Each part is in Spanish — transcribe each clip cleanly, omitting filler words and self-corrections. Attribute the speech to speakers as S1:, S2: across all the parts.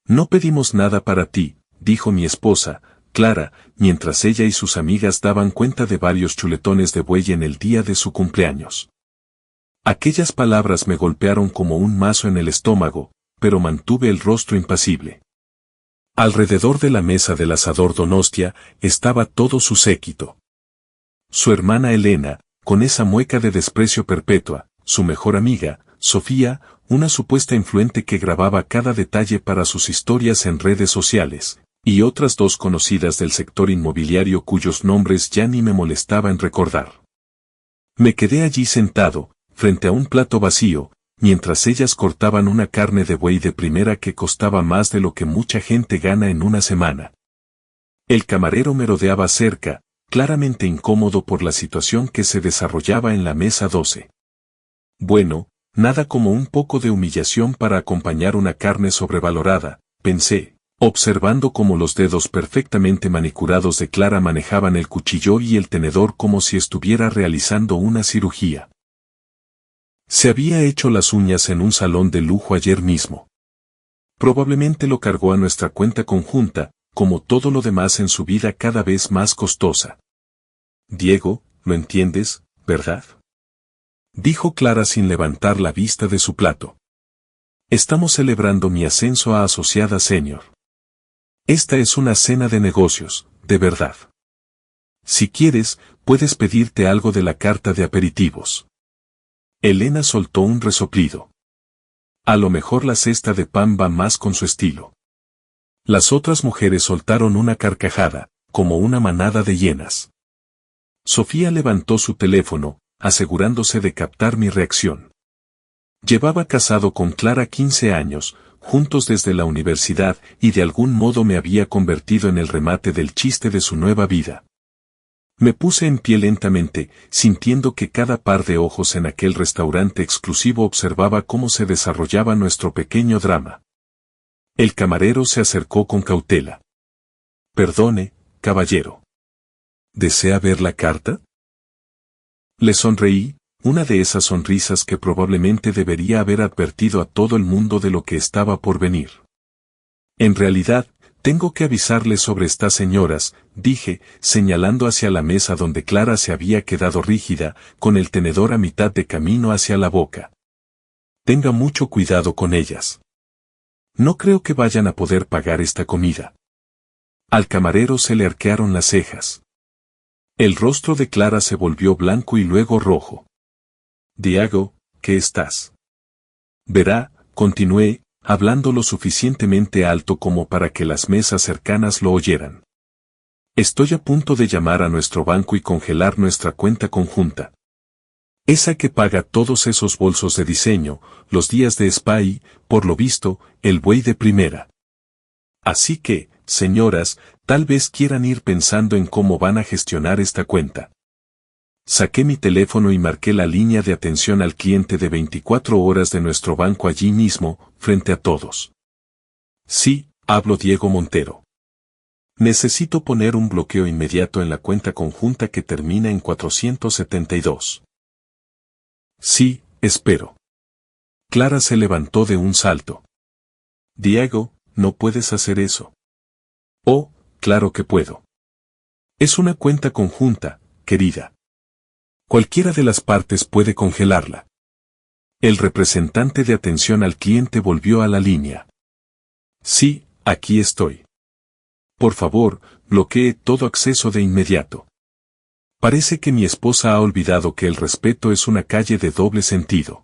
S1: No pedimos nada para ti, dijo mi esposa, Clara, mientras ella y sus amigas daban cuenta de varios chuletones de buey en el día de su cumpleaños. Aquellas palabras me golpearon como un mazo en el estómago, pero mantuve el rostro impasible. Alrededor de la mesa del asador Donostia estaba todo su séquito. Su hermana Elena, con esa mueca de desprecio perpetua, su mejor amiga, Sofía, una supuesta influente que grababa cada detalle para sus historias en redes sociales, y otras dos conocidas del sector inmobiliario cuyos nombres ya ni me molestaba en recordar. Me quedé allí sentado, frente a un plato vacío, mientras ellas cortaban una carne de buey de primera que costaba más de lo que mucha gente gana en una semana. El camarero merodeaba cerca, claramente incómodo por la situación que se desarrollaba en la mesa 12. Bueno, nada como un poco de humillación para acompañar una carne sobrevalorada, pensé, observando cómo los dedos perfectamente manicurados de Clara manejaban el cuchillo y el tenedor como si estuviera realizando una cirugía. Se había hecho las uñas en un salón de lujo ayer mismo. Probablemente lo cargó a nuestra cuenta conjunta, como todo lo demás en su vida cada vez más costosa. Diego, ¿lo entiendes, verdad? Dijo Clara sin levantar la vista de su plato. Estamos celebrando mi ascenso a asociada senior. Esta es una cena de negocios, de verdad. Si quieres, puedes pedirte algo de la carta de aperitivos. Elena soltó un resoplido. A lo mejor la cesta de pan va más con su estilo. Las otras mujeres soltaron una carcajada, como una manada de hienas. Sofía levantó su teléfono, asegurándose de captar mi reacción. Llevaba casado con Clara 15 años, juntos desde la universidad, y de algún modo me había convertido en el remate del chiste de su nueva vida. Me puse en pie lentamente, sintiendo que cada par de ojos en aquel restaurante exclusivo observaba cómo se desarrollaba nuestro pequeño drama. El camarero se acercó con cautela. Perdone, caballero. ¿Desea ver la carta? Le sonreí, una de esas sonrisas que probablemente debería haber advertido a todo el mundo de lo que estaba por venir. En realidad, tengo que avisarles sobre estas señoras, dije, señalando hacia la mesa donde Clara se había quedado rígida, con el tenedor a mitad de camino hacia la boca. Tenga mucho cuidado con ellas. No creo que vayan a poder pagar esta comida. Al camarero se le arquearon las cejas. El rostro de Clara se volvió blanco y luego rojo. Diego, ¿qué estás? Verá, continué, hablando lo suficientemente alto como para que las mesas cercanas lo oyeran. Estoy a punto de llamar a nuestro banco y congelar nuestra cuenta conjunta. Esa que paga todos esos bolsos de diseño, los días de spa y, por lo visto, el buey de primera. Así que, señoras, tal vez quieran ir pensando en cómo van a gestionar esta cuenta. Saqué mi teléfono y marqué la línea de atención al cliente de 24 horas de nuestro banco allí mismo, frente a todos. Sí, hablo Diego Montero. Necesito poner un bloqueo inmediato en la cuenta conjunta que termina en 472. Sí, espero. Clara se levantó de un salto. Diego, no puedes hacer eso. Oh, claro que puedo. Es una cuenta conjunta, querida. Cualquiera de las partes puede congelarla. El representante de atención al cliente volvió a la línea. Sí, aquí estoy. Por favor, bloquee todo acceso de inmediato. Parece que mi esposa ha olvidado que el respeto es una calle de doble sentido.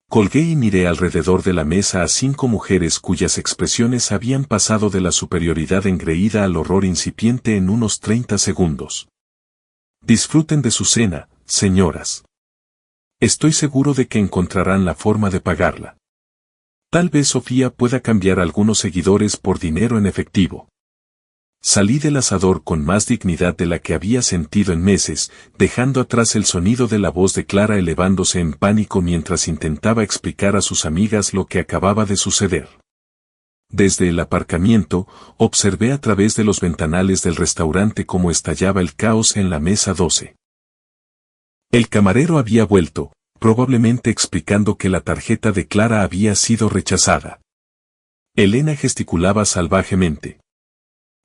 S1: Colgué y miré alrededor de la mesa a 5 mujeres cuyas expresiones habían pasado de la superioridad engreída al horror incipiente en unos 30 segundos. Disfruten de su cena, señoras. Estoy seguro de que encontrarán la forma de pagarla. Tal vez Sofía pueda cambiar algunos seguidores por dinero en efectivo. Salí del asador con más dignidad de la que había sentido en meses, dejando atrás el sonido de la voz de Clara elevándose en pánico mientras intentaba explicar a sus amigas lo que acababa de suceder. Desde el aparcamiento, observé a través de los ventanales del restaurante cómo estallaba el caos en la mesa 12. El camarero había vuelto, probablemente explicando que la tarjeta de Clara había sido rechazada. Elena gesticulaba salvajemente.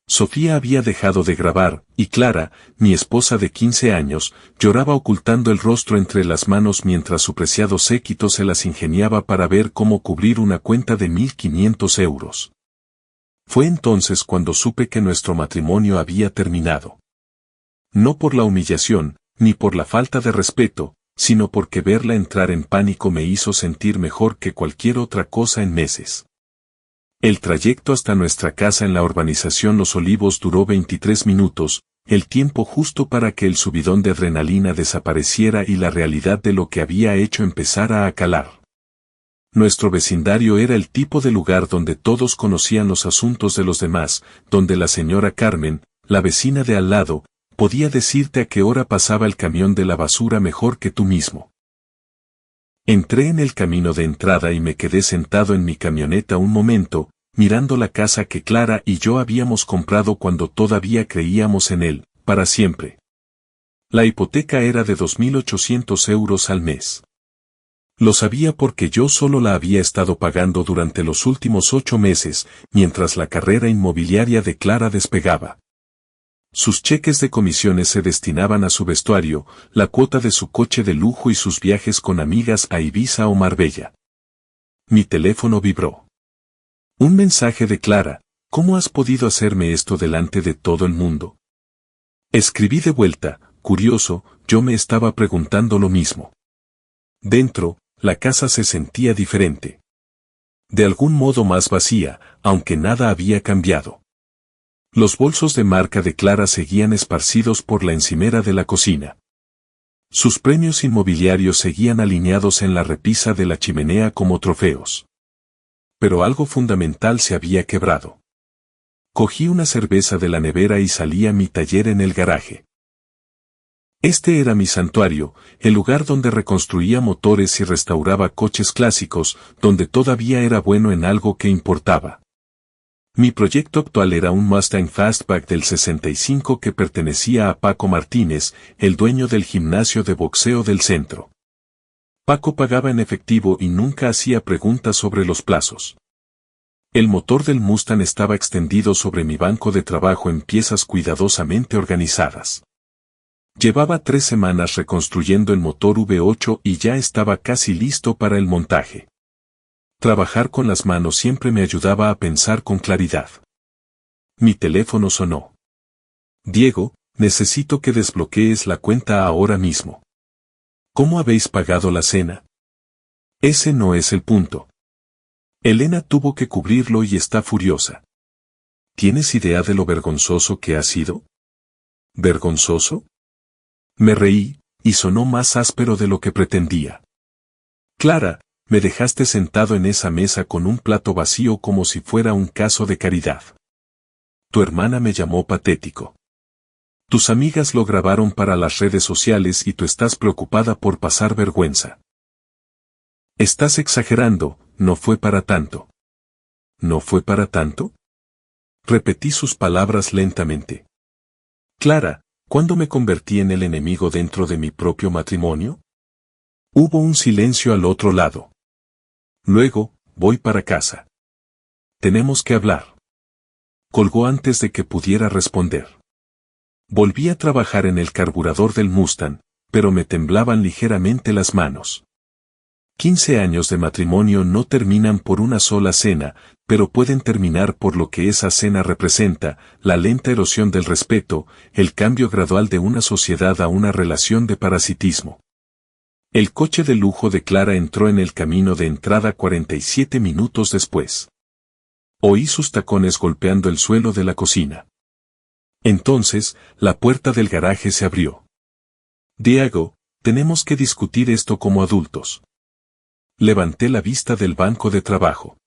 S1: Sofía había dejado de grabar, y Clara, mi esposa de 15 años, lloraba ocultando el rostro entre las manos mientras su preciado séquito se las ingeniaba para ver cómo cubrir una cuenta de 1.500 euros. Fue entonces cuando supe que nuestro matrimonio había terminado. No por la humillación, ni por la falta de respeto, sino porque verla entrar en pánico me hizo sentir mejor que cualquier otra cosa en meses. El trayecto hasta nuestra casa en la urbanización Los Olivos duró 23 minutos, el tiempo justo para que el subidón de adrenalina desapareciera y la realidad de lo que había hecho empezara a calar. Nuestro vecindario era el tipo de lugar donde todos conocían los asuntos de los demás, donde la señora Carmen, la vecina de al lado, podía decirte a qué hora pasaba el camión de la basura mejor que tú mismo. Entré en el camino de entrada y me quedé sentado en mi camioneta un momento, mirando la casa que Clara y yo habíamos comprado cuando todavía creíamos en él, para siempre. La hipoteca era de 2.800 euros al mes. Lo sabía porque yo solo la había estado pagando durante los últimos 8 meses, mientras la carrera inmobiliaria de Clara despegaba. Sus cheques de comisiones se destinaban a su vestuario, la cuota de su coche de lujo y sus viajes con amigas a Ibiza o Marbella. Mi teléfono vibró. Un mensaje de Clara: ¿cómo has podido hacerme esto delante de todo el mundo? Escribí de vuelta, curioso, yo me estaba preguntando lo mismo. Dentro, la casa se sentía diferente. De algún modo más vacía, aunque nada había cambiado. Los bolsos de marca de Clara seguían esparcidos por la encimera de la cocina. Sus premios inmobiliarios seguían alineados en la repisa de la chimenea como trofeos. Pero algo fundamental se había quebrado. Cogí una cerveza de la nevera y salí a mi taller en el garaje. Este era mi santuario, el lugar donde reconstruía motores y restauraba coches clásicos, donde todavía era bueno en algo que importaba. Mi proyecto actual era un Mustang Fastback del 65 que pertenecía a Paco Martínez, el dueño del gimnasio de boxeo del centro. Paco pagaba en efectivo y nunca hacía preguntas sobre los plazos. El motor del Mustang estaba extendido sobre mi banco de trabajo en piezas cuidadosamente organizadas. Llevaba 3 semanas reconstruyendo el motor V8 y ya estaba casi listo para el montaje. Trabajar con las manos siempre me ayudaba a pensar con claridad. Mi teléfono sonó. Diego, necesito que desbloquees la cuenta ahora mismo. ¿Cómo habéis pagado la cena? Ese no es el punto. Elena tuvo que cubrirlo y está furiosa. ¿Tienes idea de lo vergonzoso que ha sido? ¿Vergonzoso? Me reí, y sonó más áspero de lo que pretendía. Clara, me dejaste sentado en esa mesa con un plato vacío como si fuera un caso de caridad. Tu hermana me llamó patético. Tus amigas lo grabaron para las redes sociales y tú estás preocupada por pasar vergüenza. Estás exagerando, no fue para tanto. ¿No fue para tanto? Repetí sus palabras lentamente. Clara, ¿cuándo me convertí en el enemigo dentro de mi propio matrimonio? Hubo un silencio al otro lado. Luego, voy para casa. Tenemos que hablar. Colgó antes de que pudiera responder. Volví a trabajar en el carburador del Mustang, pero me temblaban ligeramente las manos. 15 años de matrimonio no terminan por una sola cena, pero pueden terminar por lo que esa cena representa: la lenta erosión del respeto, el cambio gradual de una sociedad a una relación de parasitismo. El coche de lujo de Clara entró en el camino de entrada 47 minutos después. Oí sus tacones golpeando el suelo de la cocina. Entonces, la puerta del garaje se abrió. Diego, tenemos que discutir esto como adultos. Levanté la vista del banco de trabajo.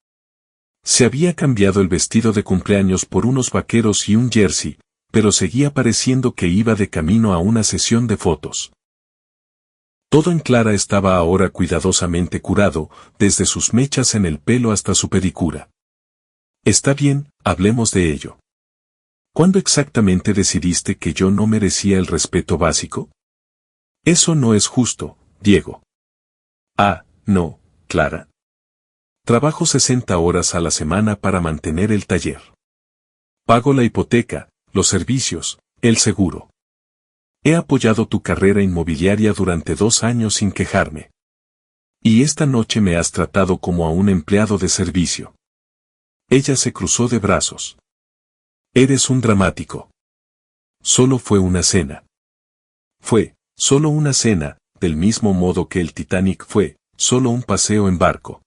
S1: Se había cambiado el vestido de cumpleaños por unos vaqueros y un jersey, pero seguía pareciendo que iba de camino a una sesión de fotos. Todo en Clara estaba ahora cuidadosamente curado, desde sus mechas en el pelo hasta su pedicura. Está bien, hablemos de ello. ¿Cuándo exactamente decidiste que yo no merecía el respeto básico? Eso no es justo, Diego. Ah, no, Clara. Trabajo 60 horas a la semana para mantener el taller. Pago la hipoteca, los servicios, el seguro. He apoyado tu carrera inmobiliaria durante 2 años sin quejarme. Y esta noche me has tratado como a un empleado de servicio. Ella se cruzó de brazos. Eres un dramático. Solo fue una cena. Fue, solo una cena, del mismo modo que el Titanic fue, solo un paseo en barco.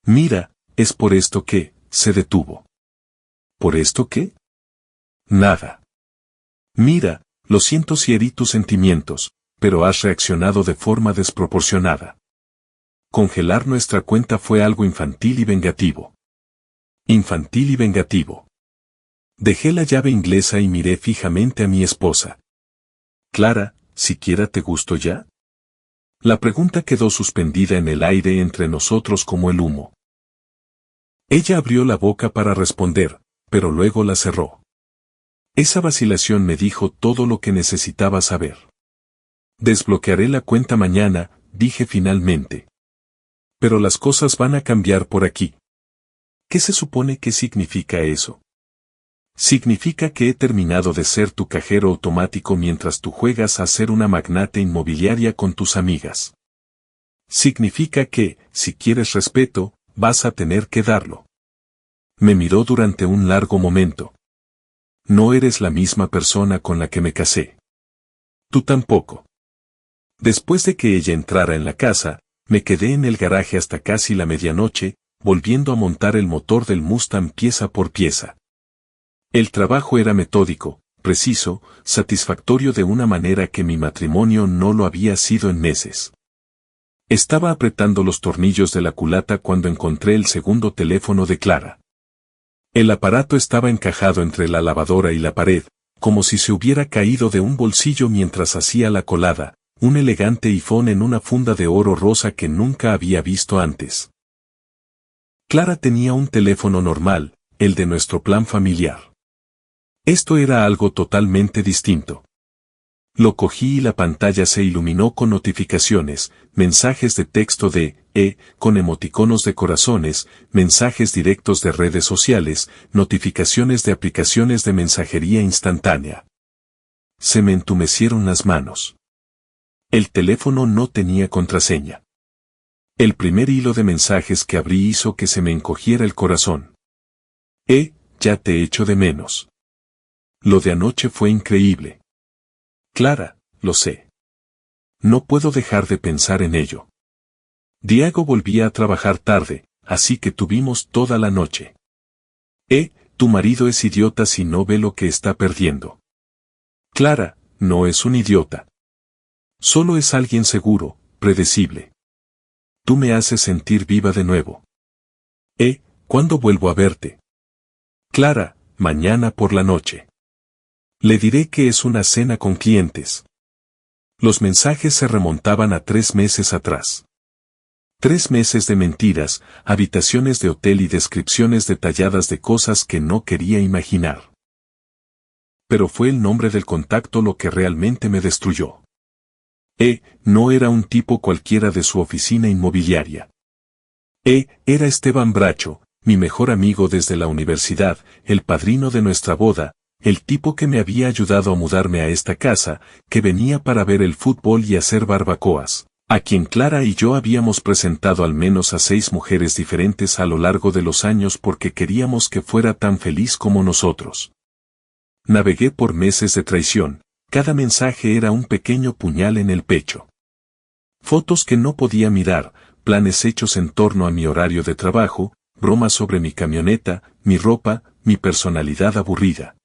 S1: Mira, es por esto que, se detuvo. ¿Por esto qué? Nada. Mira, lo siento si herí tus sentimientos, pero has reaccionado de forma desproporcionada. Congelar nuestra cuenta fue algo infantil y vengativo. Infantil y vengativo. Dejé la llave inglesa y miré fijamente a mi esposa. Clara, ¿siquiera te gustó ya? La pregunta quedó suspendida en el aire entre nosotros como el humo. Ella abrió la boca para responder, pero luego la cerró. Esa vacilación me dijo todo lo que necesitaba saber. Desbloquearé la cuenta mañana, dije finalmente. Pero las cosas van a cambiar por aquí. ¿Qué se supone que significa eso? Significa que he terminado de ser tu cajero automático mientras tú juegas a ser una magnate inmobiliaria con tus amigas. Significa que, si quieres respeto, vas a tener que darlo. Me miró durante un largo momento. No eres la misma persona con la que me casé. Tú tampoco. Después de que ella entrara en la casa, me quedé en el garaje hasta casi la medianoche, volviendo a montar el motor del Mustang pieza por pieza. El trabajo era metódico, preciso, satisfactorio de una manera que mi matrimonio no lo había sido en meses. Estaba apretando los tornillos de la culata cuando encontré el segundo teléfono de Clara. El aparato estaba encajado entre la lavadora y la pared, como si se hubiera caído de un bolsillo mientras hacía la colada, un elegante iPhone en una funda de oro rosa que nunca había visto antes. Clara tenía un teléfono normal, el de nuestro plan familiar. Esto era algo totalmente distinto. Lo cogí y la pantalla se iluminó con notificaciones, mensajes de texto con emoticonos de corazones, mensajes directos de redes sociales, notificaciones de aplicaciones de mensajería instantánea. Se me entumecieron las manos. El teléfono no tenía contraseña. El primer hilo de mensajes que abrí hizo que se me encogiera el corazón. Ya te echo de menos. Lo de anoche fue increíble. Clara, lo sé. No puedo dejar de pensar en ello. Diego volvía a trabajar tarde, así que tuvimos toda la noche. Tu marido es idiota si no ve lo que está perdiendo. Clara, no es un idiota. Solo es alguien seguro, predecible. Tú me haces sentir viva de nuevo. ¿Cuándo vuelvo a verte? Clara, mañana por la noche. Le diré que es una cena con clientes. Los mensajes se remontaban a 3 meses atrás. 3 meses de mentiras, habitaciones de hotel y descripciones detalladas de cosas que no quería imaginar. Pero fue el nombre del contacto lo que realmente me destruyó. No era un tipo cualquiera de su oficina inmobiliaria. Era Esteban Bracho, mi mejor amigo desde la universidad, el padrino de nuestra boda, el tipo que me había ayudado a mudarme a esta casa, que venía para ver el fútbol y hacer barbacoas, a quien Clara y yo habíamos presentado al menos a 6 mujeres diferentes a lo largo de los años porque queríamos que fuera tan feliz como nosotros. Navegué por meses de traición, cada mensaje era un pequeño puñal en el pecho. Fotos que no podía mirar, planes hechos en torno a mi horario de trabajo, bromas sobre mi camioneta, mi ropa, mi personalidad aburrida.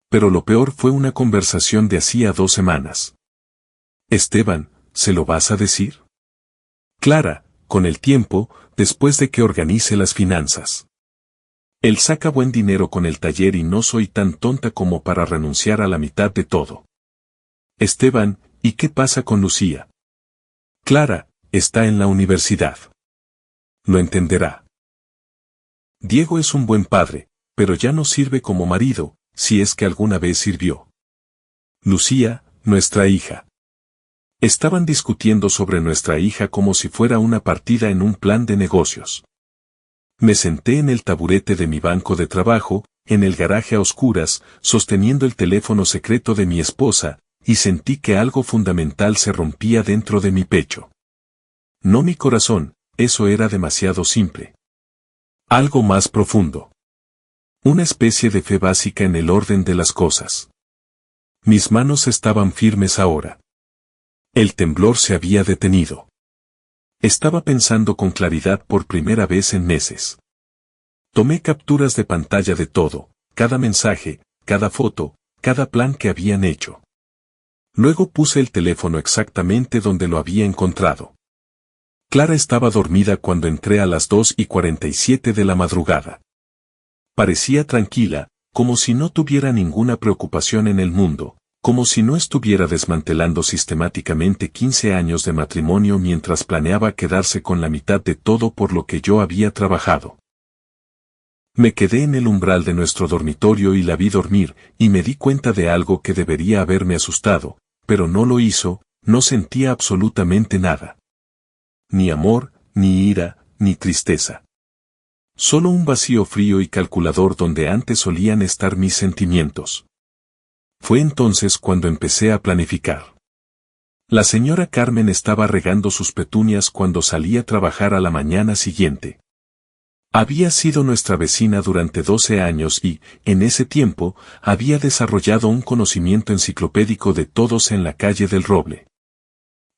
S1: Pero lo peor fue una conversación de hacía 2 semanas. Esteban, ¿se lo vas a decir? Clara, con el tiempo, después de que organice las finanzas. Él saca buen dinero con el taller y no soy tan tonta como para renunciar a la mitad de todo. Esteban, ¿y qué pasa con Lucía? Clara, está en la universidad. Lo entenderá. Diego es un buen padre, pero ya no sirve como marido, si es que alguna vez sirvió. Lucía, nuestra hija. Estaban discutiendo sobre nuestra hija como si fuera una partida en un plan de negocios. Me senté en el taburete de mi banco de trabajo, en el garaje a oscuras, sosteniendo el teléfono secreto de mi esposa, y sentí que algo fundamental se rompía dentro de mi pecho. No mi corazón, eso era demasiado simple. Algo más profundo. Una especie de fe básica en el orden de las cosas. Mis manos estaban firmes ahora. El temblor se había detenido. Estaba pensando con claridad por primera vez en meses. Tomé capturas de pantalla de todo, cada mensaje, cada foto, cada plan que habían hecho. Luego puse el teléfono exactamente donde lo había encontrado. Clara estaba dormida cuando entré a las 2:47 de la madrugada. Parecía tranquila, como si no tuviera ninguna preocupación en el mundo, como si no estuviera desmantelando sistemáticamente 15 años de matrimonio mientras planeaba quedarse con la mitad de todo por lo que yo había trabajado. Me quedé en el umbral de nuestro dormitorio y la vi dormir, y me di cuenta de algo que debería haberme asustado, pero no lo hizo, no sentía absolutamente nada. Ni amor, ni ira, ni tristeza. Solo un vacío frío y calculador donde antes solían estar mis sentimientos. Fue entonces cuando empecé a planificar. La señora Carmen estaba regando sus petunias cuando salí a trabajar a la mañana siguiente. Había sido nuestra vecina durante 12 años y, en ese tiempo, había desarrollado un conocimiento enciclopédico de todos en la calle del Roble.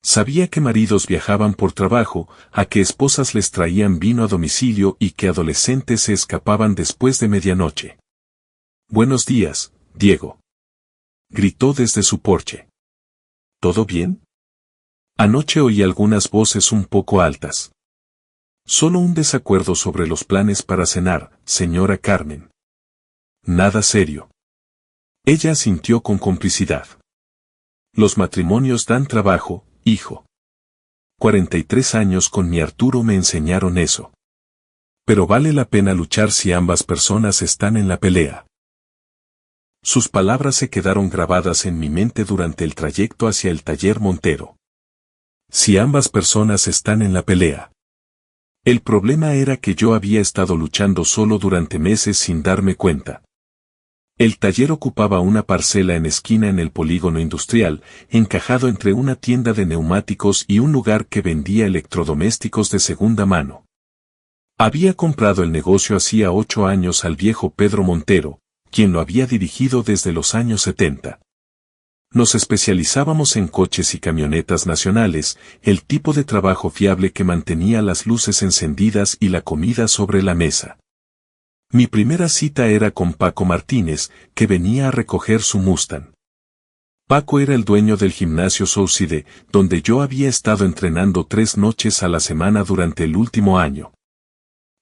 S1: Sabía que maridos viajaban por trabajo, a que esposas les traían vino a domicilio y que adolescentes se escapaban después de medianoche. «Buenos días, Diego», gritó desde su porche. «¿Todo bien?» Anoche oí algunas voces un poco altas. Solo un desacuerdo sobre los planes para cenar, señora Carmen. Nada serio. Ella asintió con complicidad. Los matrimonios dan trabajo, hijo. 43 años con mi Arturo me enseñaron eso. Pero vale la pena luchar si ambas personas están en la pelea. Sus palabras se quedaron grabadas en mi mente durante el trayecto hacia el taller Montero. Si ambas personas están en la pelea. El problema era que yo había estado luchando solo durante meses sin darme cuenta. El taller ocupaba una parcela en esquina en el polígono industrial, encajado entre una tienda de neumáticos y un lugar que vendía electrodomésticos de segunda mano. Había comprado el negocio hacía 8 años al viejo Pedro Montero, quien lo había dirigido desde los años 70. Nos especializábamos en coches y camionetas nacionales, el tipo de trabajo fiable que mantenía las luces encendidas y la comida sobre la mesa. Mi primera cita era con Paco Martínez, que venía a recoger su Mustang. Paco era el dueño del gimnasio Soucide, donde yo había estado entrenando 3 noches a la semana durante el último año.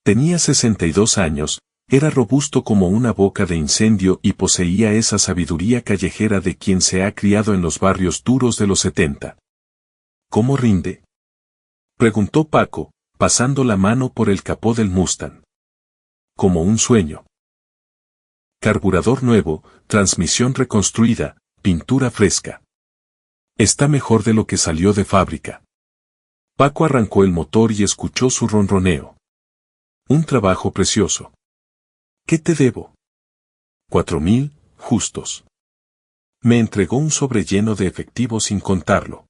S1: Tenía 62 años, era robusto como una boca de incendio y poseía esa sabiduría callejera de quien se ha criado en los barrios duros de los 70. ¿Cómo rinde?, preguntó Paco, pasando la mano por el capó del Mustang. Como un sueño. Carburador nuevo, transmisión reconstruida, pintura fresca. Está mejor de lo que salió de fábrica. Paco arrancó el motor y escuchó su ronroneo. Un trabajo precioso. ¿Qué te debo? 4.000, justos. Me entregó un sobre lleno de efectivo sin contarlo.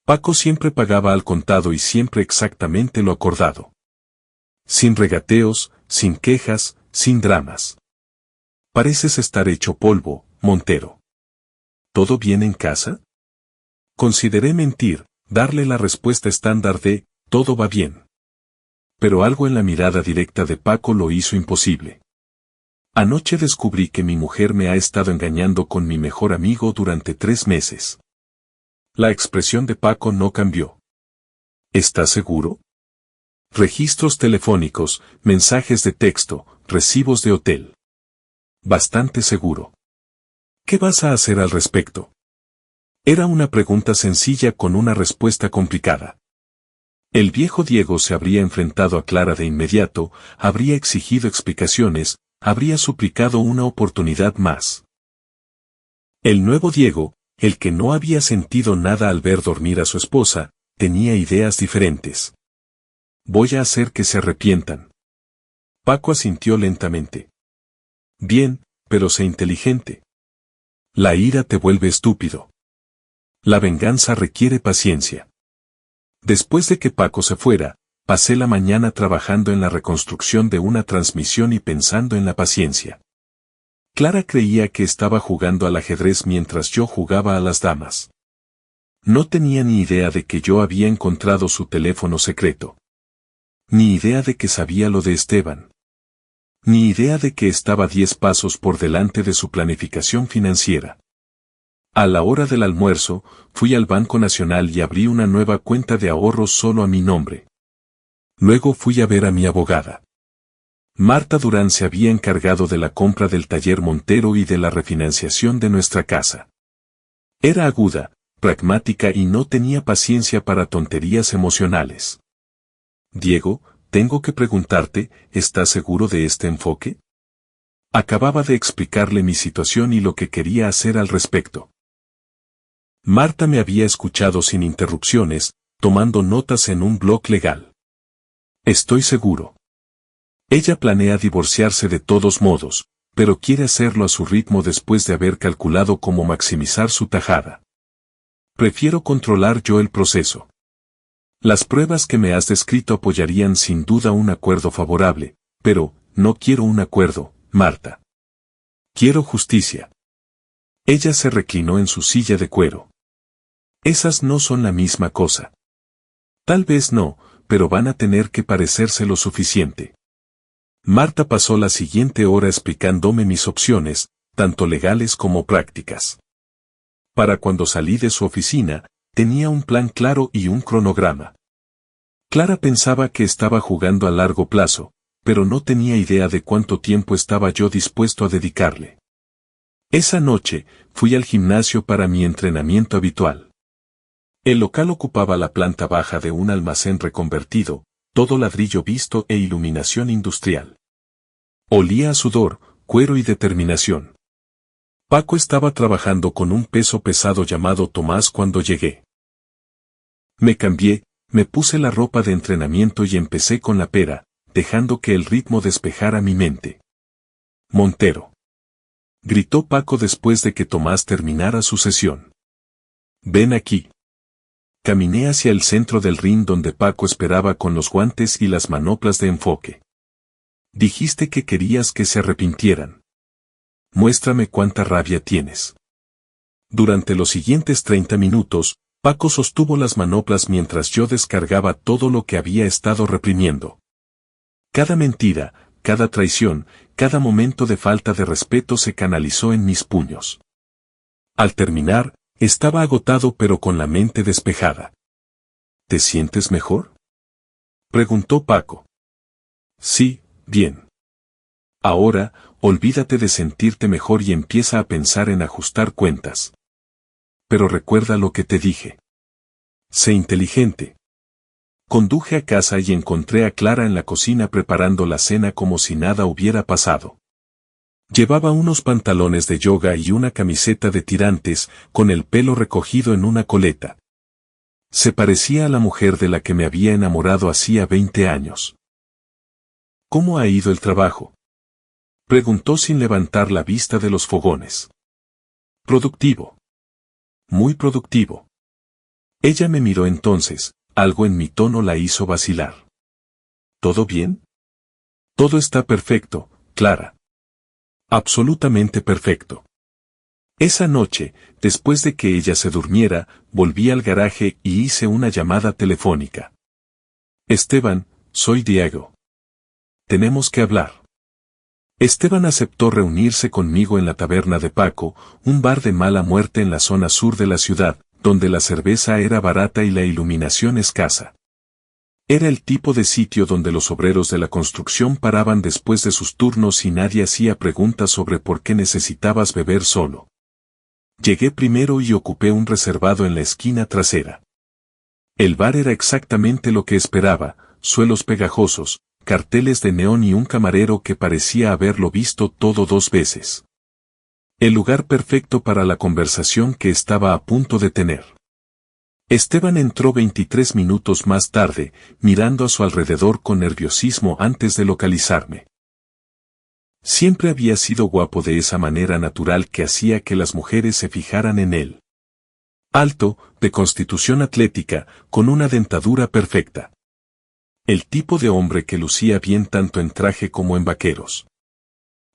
S1: Paco siempre pagaba al contado y siempre exactamente lo acordado. Sin regateos, sin quejas, sin dramas. Pareces estar hecho polvo, Montero. ¿Todo bien en casa? Consideré mentir, darle la respuesta estándar de, todo va bien. Pero algo en la mirada directa de Paco lo hizo imposible. Anoche descubrí que mi mujer me ha estado engañando con mi mejor amigo durante 3 meses. La expresión de Paco no cambió. ¿Estás seguro? Registros telefónicos, mensajes de texto, recibos de hotel. Bastante seguro. ¿Qué vas a hacer al respecto? Era una pregunta sencilla con una respuesta complicada. El viejo Diego se habría enfrentado a Clara de inmediato, habría exigido explicaciones, habría suplicado una oportunidad más. El nuevo Diego, el que no había sentido nada al ver dormir a su esposa, tenía ideas diferentes. Voy a hacer que se arrepientan. Paco asintió lentamente. Bien, pero sé inteligente. La ira te vuelve estúpido. La venganza requiere paciencia. Después de que Paco se fuera, pasé la mañana trabajando en la reconstrucción de una transmisión y pensando en la paciencia. Clara creía que estaba jugando al ajedrez mientras yo jugaba a las damas. No tenía ni idea de que yo había encontrado su teléfono secreto. Ni idea de que sabía lo de Esteban. Ni idea de que estaba 10 pasos por delante de su planificación financiera. A la hora del almuerzo, fui al Banco Nacional y abrí una nueva cuenta de ahorros solo a mi nombre. Luego fui a ver a mi abogada. Marta Durán se había encargado de la compra del taller Montero y de la refinanciación de nuestra casa. Era aguda, pragmática y no tenía paciencia para tonterías emocionales. Diego, tengo que preguntarte, ¿estás seguro de este enfoque? Acababa de explicarle mi situación y lo que quería hacer al respecto. Marta me había escuchado sin interrupciones, tomando notas en un blog legal. Estoy seguro. Ella planea divorciarse de todos modos, pero quiere hacerlo a su ritmo después de haber calculado cómo maximizar su tajada. Prefiero controlar yo el proceso. Las pruebas que me has descrito apoyarían sin duda un acuerdo favorable, pero no quiero un acuerdo, Marta. Quiero justicia. Ella se reclinó en su silla de cuero. Esas no son la misma cosa. Tal vez no, pero van a tener que parecerse lo suficiente. Marta pasó la siguiente hora explicándome mis opciones, tanto legales como prácticas. Para cuando salí de su oficina, tenía un plan claro y un cronograma. Clara pensaba que estaba jugando a largo plazo, pero no tenía idea de cuánto tiempo estaba yo dispuesto a dedicarle. Esa noche, fui al gimnasio para mi entrenamiento habitual. El local ocupaba la planta baja de un almacén reconvertido, todo ladrillo visto e iluminación industrial. Olía a sudor, cuero y determinación. Paco estaba trabajando con un peso pesado llamado Tomás cuando llegué. Me cambié, me puse la ropa de entrenamiento y empecé con la pera, dejando que el ritmo despejara mi mente. Montero. Gritó Paco después de que Tomás terminara su sesión. Ven aquí. Caminé hacia el centro del ring donde Paco esperaba con los guantes y las manoplas de enfoque. Dijiste que querías que se arrepintieran. Muéstrame cuánta rabia tienes. Durante los siguientes 30 minutos, Paco sostuvo las manoplas mientras yo descargaba todo lo que había estado reprimiendo. Cada mentira, cada traición, cada momento de falta de respeto se canalizó en mis puños. Al terminar, estaba agotado pero con la mente despejada. ¿Te sientes mejor?, preguntó Paco. Sí, bien. Ahora, olvídate de sentirte mejor y empieza a pensar en ajustar cuentas. Pero recuerda lo que te dije. Sé inteligente. Conduje a casa y encontré a Clara en la cocina preparando la cena como si nada hubiera pasado. Llevaba unos pantalones de yoga y una camiseta de tirantes, con el pelo recogido en una coleta. Se parecía a la mujer de la que me había enamorado hacía 20 años. ¿Cómo ha ido el trabajo?, preguntó sin levantar la vista de los fogones. Productivo. Muy productivo. Ella me miró entonces, algo en mi tono la hizo vacilar. ¿Todo bien? Todo está perfecto, Clara. Absolutamente perfecto. Esa noche, después de que ella se durmiera, volví al garaje y hice una llamada telefónica. Esteban, soy Diego. Tenemos que hablar. Esteban aceptó reunirse conmigo en la taberna de Paco, un bar de mala muerte en la zona sur de la ciudad, donde la cerveza era barata y la iluminación escasa. Era el tipo de sitio donde los obreros de la construcción paraban después de sus turnos y nadie hacía preguntas sobre por qué necesitabas beber solo. Llegué primero y ocupé un reservado en la esquina trasera. El bar era exactamente lo que esperaba, suelos pegajosos, carteles de neón y un camarero que parecía haberlo visto todo 2 veces. El lugar perfecto para la conversación que estaba a punto de tener. Esteban entró 23 minutos más tarde, mirando a su alrededor con nerviosismo antes de localizarme. Siempre había sido guapo de esa manera natural que hacía que las mujeres se fijaran en él. Alto, de constitución atlética, con una dentadura perfecta. El tipo de hombre que lucía bien tanto en traje como en vaqueros.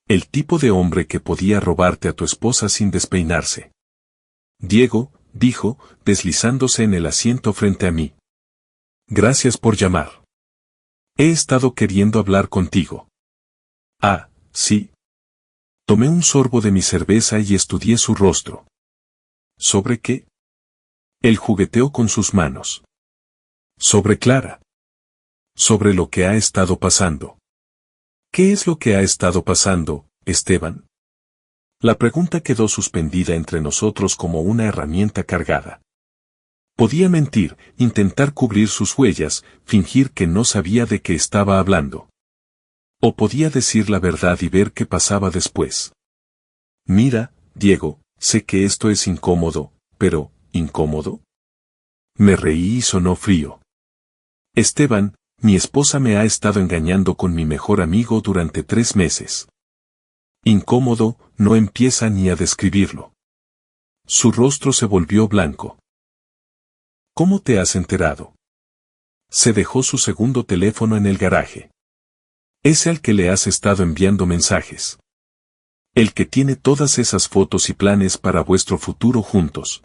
S1: El tipo de hombre que podía robarte a tu esposa sin despeinarse. Diego, dijo, deslizándose en el asiento frente a mí. Gracias por llamar. He estado queriendo hablar contigo. Ah, sí. Tomé un sorbo de mi cerveza y estudié su rostro. ¿Sobre qué? Él jugueteó con sus manos. Sobre Clara. Sobre lo que ha estado pasando. ¿Qué es lo que ha estado pasando, Esteban? La pregunta quedó suspendida entre nosotros como una herramienta cargada. Podía mentir, intentar cubrir sus huellas, fingir que no sabía de qué estaba hablando. O podía decir la verdad y ver qué pasaba después. Mira, Diego, sé que esto es incómodo, pero, ¿incómodo? Me reí y sonó frío. Esteban, mi esposa me ha estado engañando con mi mejor amigo durante 3 meses. Incómodo, no empieza ni a describirlo. Su rostro se volvió blanco. ¿Cómo te has enterado? Se dejó su segundo teléfono en el garaje. Ese al que le has estado enviando mensajes. El que tiene todas esas fotos y planes para vuestro futuro juntos.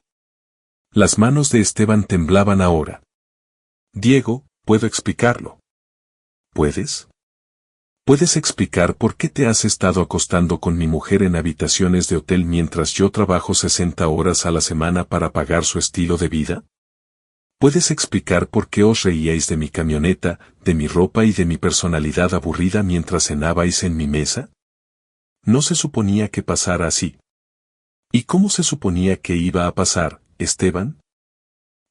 S1: Las manos de Esteban temblaban ahora. Diego, puedo explicarlo. ¿Puedes? ¿Puedes explicar por qué te has estado acostando con mi mujer en habitaciones de hotel mientras yo trabajo 60 horas a la semana para pagar su estilo de vida? ¿Puedes explicar por qué os reíais de mi camioneta, de mi ropa y de mi personalidad aburrida mientras cenabais en mi mesa? No se suponía que pasara así. ¿Y cómo se suponía que iba a pasar, Esteban?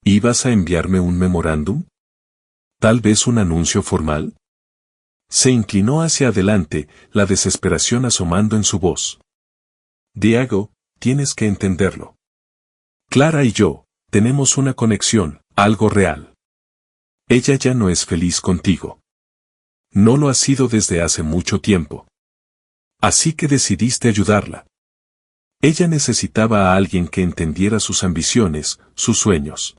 S1: ¿Ibas a enviarme un memorándum? ¿Tal vez un anuncio formal? Se inclinó hacia adelante, la desesperación asomando en su voz. Diego, tienes que entenderlo. Clara y yo, tenemos una conexión, algo real. Ella ya no es feliz contigo. No lo ha sido desde hace mucho tiempo. Así que decidiste ayudarla. Ella necesitaba a alguien que entendiera sus ambiciones, sus sueños.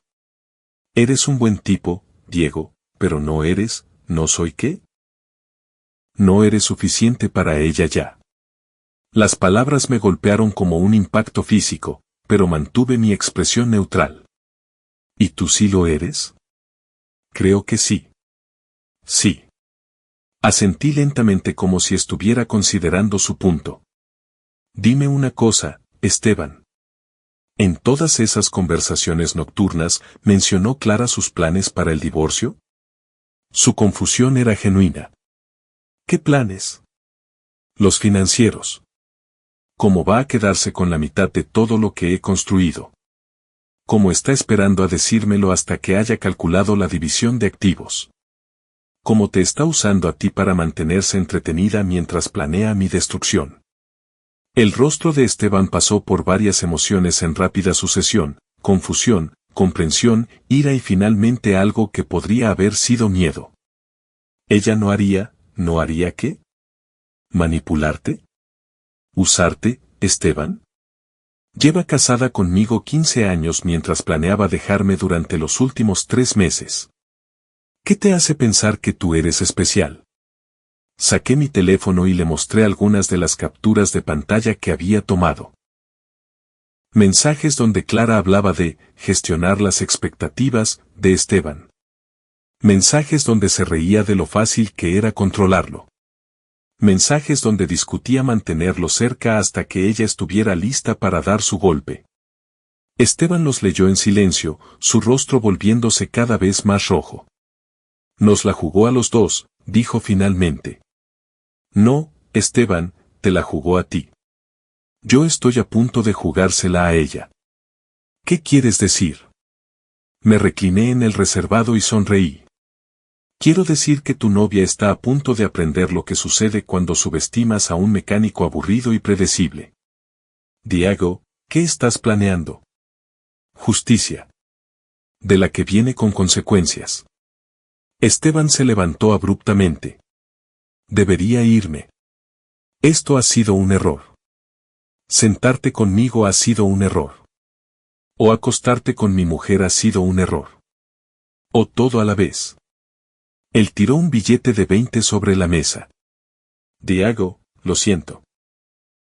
S1: Eres un buen tipo, Diego, pero ¿no soy qué? No eres suficiente para ella ya. Las palabras me golpearon como un impacto físico, pero mantuve mi expresión neutral. ¿Y tú sí lo eres? Creo que sí. Sí. Asentí lentamente como si estuviera considerando su punto. Dime una cosa, Esteban. ¿En todas esas conversaciones nocturnas mencionó Clara sus planes para el divorcio? Su confusión era genuina. ¿Qué planes? Los financieros. ¿Cómo va a quedarse con la mitad de todo lo que he construido? ¿Cómo está esperando a decírmelo hasta que haya calculado la división de activos? ¿Cómo te está usando a ti para mantenerse entretenida mientras planea mi destrucción? El rostro de Esteban pasó por varias emociones en rápida sucesión, confusión, comprensión, ira y finalmente algo que podría haber sido miedo. Ella ¿no haría qué? ¿Manipularte? ¿Usarte, Esteban? Lleva casada conmigo 15 años mientras planeaba dejarme durante los últimos 3 meses. ¿Qué te hace pensar que tú eres especial? Saqué mi teléfono y le mostré algunas de las capturas de pantalla que había tomado. Mensajes donde Clara hablaba de gestionar las expectativas de Esteban. Mensajes donde se reía de lo fácil que era controlarlo. Mensajes donde discutía mantenerlo cerca hasta que ella estuviera lista para dar su golpe. Esteban los leyó en silencio, su rostro volviéndose cada vez más rojo. Nos la jugó a los dos, dijo finalmente. No, Esteban, te la jugó a ti. Yo estoy a punto de jugársela a ella. ¿Qué quieres decir? Me recliné en el reservado y sonreí. Quiero decir que tu novia está a punto de aprender lo que sucede cuando subestimas a un mecánico aburrido y predecible. Diego, ¿qué estás planeando? Justicia. De la que viene con consecuencias. Esteban se levantó abruptamente. Debería irme. Esto ha sido un error. Sentarte conmigo ha sido un error. O acostarte con mi mujer ha sido un error. O todo a la vez. Él tiró un billete de 20 sobre la mesa. Diego, lo siento.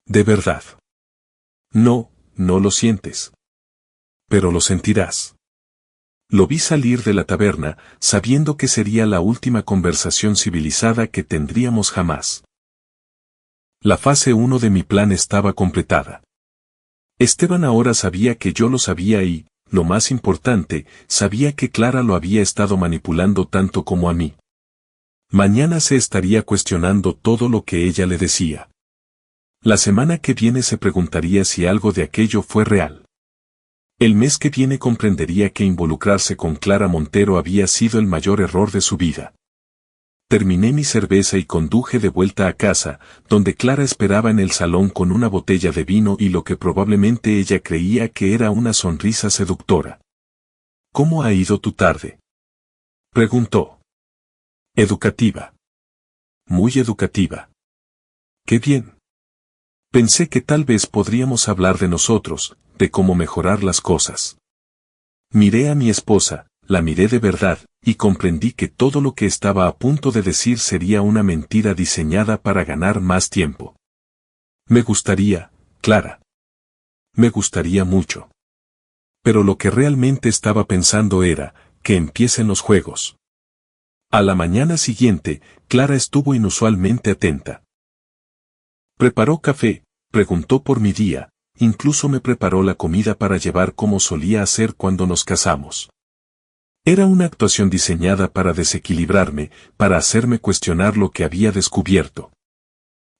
S1: De verdad. No, no lo sientes. Pero lo sentirás. Lo vi salir de la taberna, sabiendo que sería la última conversación civilizada que tendríamos jamás. La fase 1 de mi plan estaba completada. Esteban ahora sabía que yo lo sabía y, lo más importante, sabía que Clara lo había estado manipulando tanto como a mí. Mañana se estaría cuestionando todo lo que ella le decía. La semana que viene se preguntaría si algo de aquello fue real. El mes que viene comprendería que involucrarse con Clara Montero había sido el mayor error de su vida. Terminé mi cerveza y conduje de vuelta a casa, donde Clara esperaba en el salón con una botella de vino y lo que probablemente ella creía que era una sonrisa seductora. ¿Cómo ha ido tu tarde?, preguntó. Educativa. Muy educativa. Qué bien. Pensé que tal vez podríamos hablar de nosotros, de cómo mejorar las cosas. Miré a mi esposa, la miré de verdad, y comprendí que todo lo que estaba a punto de decir sería una mentira diseñada para ganar más tiempo. Me gustaría, Clara. Me gustaría mucho. Pero lo que realmente estaba pensando era, que empiecen los juegos. A la mañana siguiente, Clara estuvo inusualmente atenta. ¿Preparó café?, preguntó por mi día, incluso me preparó la comida para llevar como solía hacer cuando nos casamos. Era una actuación diseñada para desequilibrarme, para hacerme cuestionar lo que había descubierto.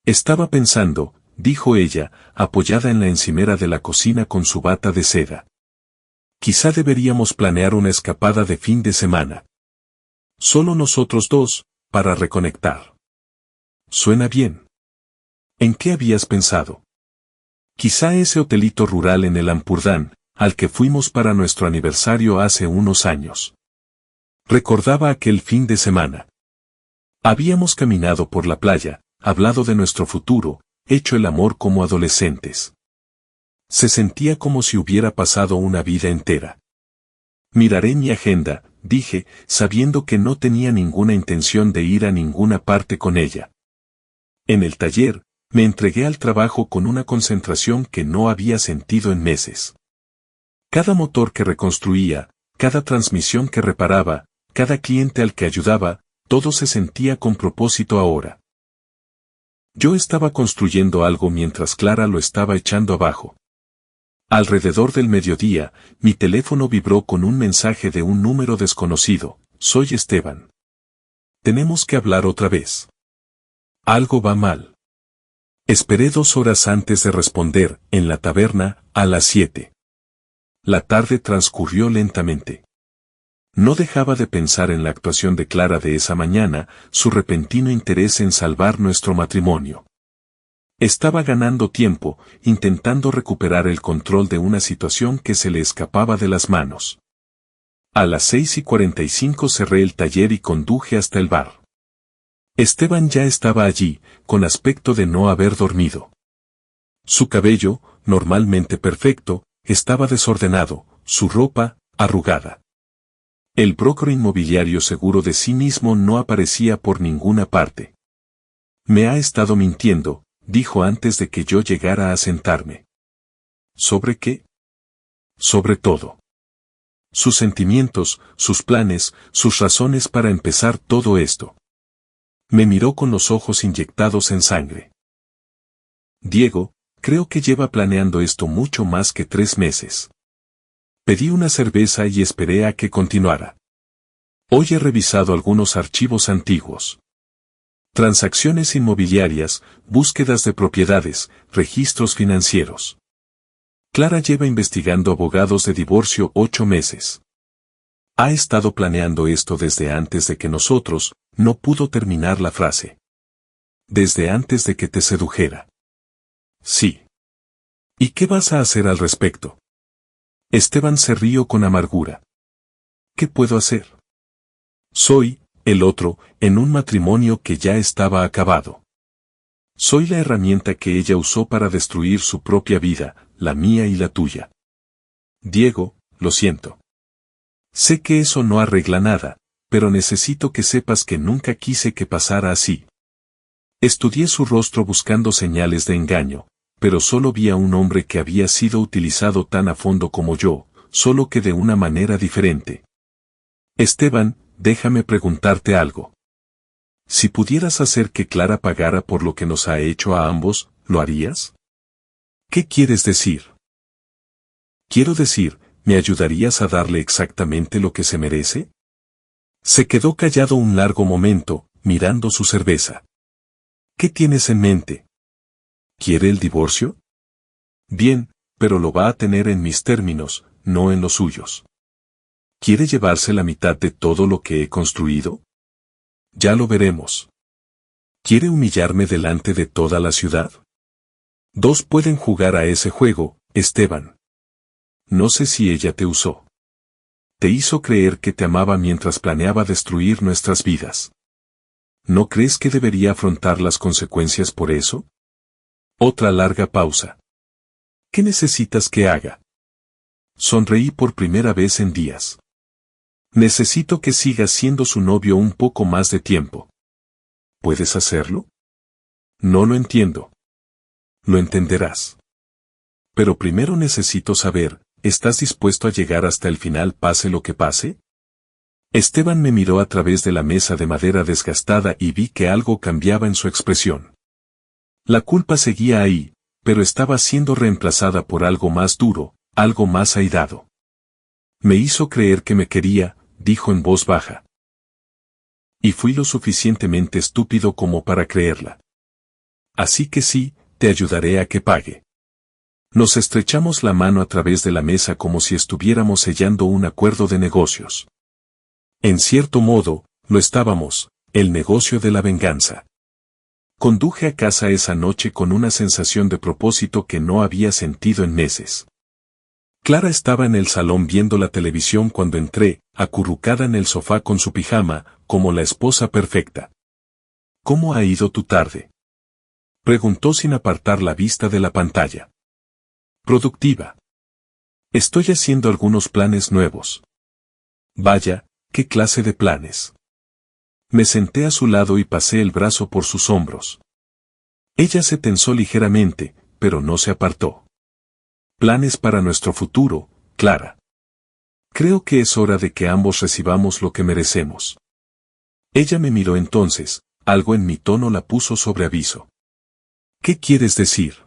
S1: Estaba pensando, dijo ella, apoyada en la encimera de la cocina con su bata de seda. Quizá deberíamos planear una escapada de fin de semana. Solo nosotros dos, para reconectar. Suena bien. ¿En qué habías pensado? Quizá ese hotelito rural en el Ampurdán, al que fuimos para nuestro aniversario hace unos años. Recordaba aquel fin de semana. Habíamos caminado por la playa, hablado de nuestro futuro, hecho el amor como adolescentes. Se sentía como si hubiera pasado una vida entera. Miraré mi agenda, dije, sabiendo que no tenía ninguna intención de ir a ninguna parte con ella. En el taller, me entregué al trabajo con una concentración que no había sentido en meses. Cada motor que reconstruía, cada transmisión que reparaba, cada cliente al que ayudaba, todo se sentía con propósito ahora. Yo estaba construyendo algo mientras Clara lo estaba echando abajo. Alrededor del mediodía, mi teléfono vibró con un mensaje de un número desconocido. Soy Esteban. Tenemos que hablar otra vez. Algo va mal. Esperé 2 horas antes de responder, en la taberna, a las 7. La tarde transcurrió lentamente. No dejaba de pensar en la actuación de Clara de esa mañana, su repentino interés en salvar nuestro matrimonio. Estaba ganando tiempo, intentando recuperar el control de una situación que se le escapaba de las manos. A las 6:45 cerré el taller y conduje hasta el bar. Esteban ya estaba allí, con aspecto de no haber dormido. Su cabello, normalmente perfecto, estaba desordenado, su ropa, arrugada. El broker inmobiliario seguro de sí mismo no aparecía por ninguna parte. Me ha estado mintiendo, dijo antes de que yo llegara a sentarme. ¿Sobre qué? Sobre todo. Sus sentimientos, sus planes, sus razones para empezar todo esto. Me miró con los ojos inyectados en sangre. Diego, creo que lleva planeando esto mucho más que 3 meses. Pedí una cerveza y esperé a que continuara. Hoy he revisado algunos archivos antiguos. Transacciones inmobiliarias, búsquedas de propiedades, registros financieros. Clara lleva investigando abogados de divorcio 8 meses. Ha estado planeando esto desde antes de que nosotros, no pudo terminar la frase. Desde antes de que te sedujera. Sí. ¿Y qué vas a hacer al respecto? Esteban se rió con amargura. ¿Qué puedo hacer? Soy, el otro, en un matrimonio que ya estaba acabado. Soy la herramienta que ella usó para destruir su propia vida, la mía y la tuya. Diego, lo siento. Sé que eso no arregla nada, pero necesito que sepas que nunca quise que pasara así. Estudié su rostro buscando señales de engaño, pero solo vi a un hombre que había sido utilizado tan a fondo como yo, solo que de una manera diferente. Esteban, déjame preguntarte algo. Si pudieras hacer que Clara pagara por lo que nos ha hecho a ambos, ¿lo harías? ¿Qué quieres decir? Quiero decir, ¿me ayudarías a darle exactamente lo que se merece? Se quedó callado un largo momento, mirando su cerveza. ¿Qué tienes en mente? ¿Quiere el divorcio? Bien, pero lo va a tener en mis términos, no en los suyos. ¿Quiere llevarse la mitad de todo lo que he construido? Ya lo veremos. ¿Quiere humillarme delante de toda la ciudad? Dos pueden jugar a ese juego, Esteban. No sé si ella te usó. Te hizo creer que te amaba mientras planeaba destruir nuestras vidas. ¿No crees que debería afrontar las consecuencias por eso? Otra larga pausa. ¿Qué necesitas que haga? Sonreí por primera vez en días. Necesito que sigas siendo su novio un poco más de tiempo. ¿Puedes hacerlo? No lo entiendo. Lo entenderás. Pero primero necesito saber, ¿estás dispuesto a llegar hasta el final pase lo que pase? Esteban me miró a través de la mesa de madera desgastada y vi que algo cambiaba en su expresión. La culpa seguía ahí, pero estaba siendo reemplazada por algo más duro, algo más airado. Me hizo creer que me quería, dijo en voz baja. Y fui lo suficientemente estúpido como para creerla. Así que sí, te ayudaré a que pague. Nos estrechamos la mano a través de la mesa como si estuviéramos sellando un acuerdo de negocios. En cierto modo, lo estábamos, el negocio de la venganza. Conduje a casa esa noche con una sensación de propósito que no había sentido en meses. Clara estaba en el salón viendo la televisión cuando entré, acurrucada en el sofá con su pijama, como la esposa perfecta. ¿Cómo ha ido tu tarde? Preguntó sin apartar la vista de la pantalla. Productiva. Estoy haciendo algunos planes nuevos. Vaya, ¿qué clase de planes? Me senté a su lado y pasé el brazo por sus hombros. Ella se tensó ligeramente, pero no se apartó. Planes para nuestro futuro, Clara. Creo que es hora de que ambos recibamos lo que merecemos. Ella me miró entonces, algo en mi tono la puso sobre aviso. ¿Qué quieres decir?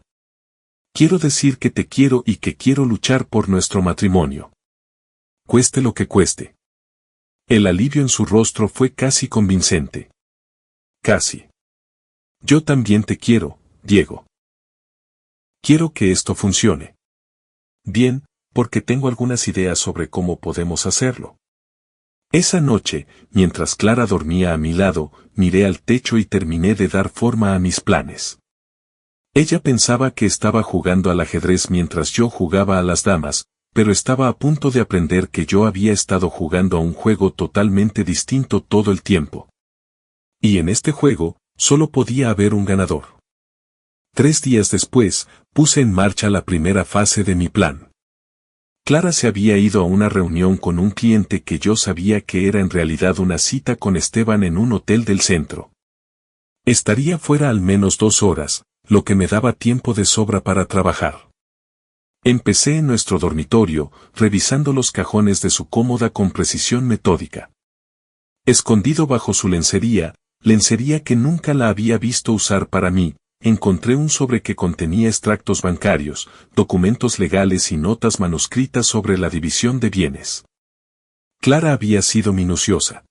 S1: Quiero decir que te quiero y que quiero luchar por nuestro matrimonio. Cueste lo que cueste. El alivio en su rostro fue casi convincente. Casi. Yo también te quiero, Diego. Quiero que esto funcione. Bien, porque tengo algunas ideas sobre cómo podemos hacerlo. Esa noche, mientras Clara dormía a mi lado, miré al techo y terminé de dar forma a mis planes. Ella pensaba que estaba jugando al ajedrez mientras yo jugaba a las damas, pero estaba a punto de aprender que yo había estado jugando a un juego totalmente distinto todo el tiempo. Y en este juego, solo podía haber un ganador. 3 días después, puse en marcha la primera fase de mi plan. Clara se había ido a una reunión con un cliente que yo sabía que era en realidad una cita con Esteban en un hotel del centro. Estaría fuera al menos 2 horas, lo que me daba tiempo de sobra para trabajar. Empecé en nuestro dormitorio, revisando los cajones de su cómoda con precisión metódica. Escondido bajo su lencería que nunca la había visto usar para mí, encontré un sobre que contenía extractos bancarios, documentos legales y notas manuscritas sobre la división de bienes. Clara había sido minuciosa.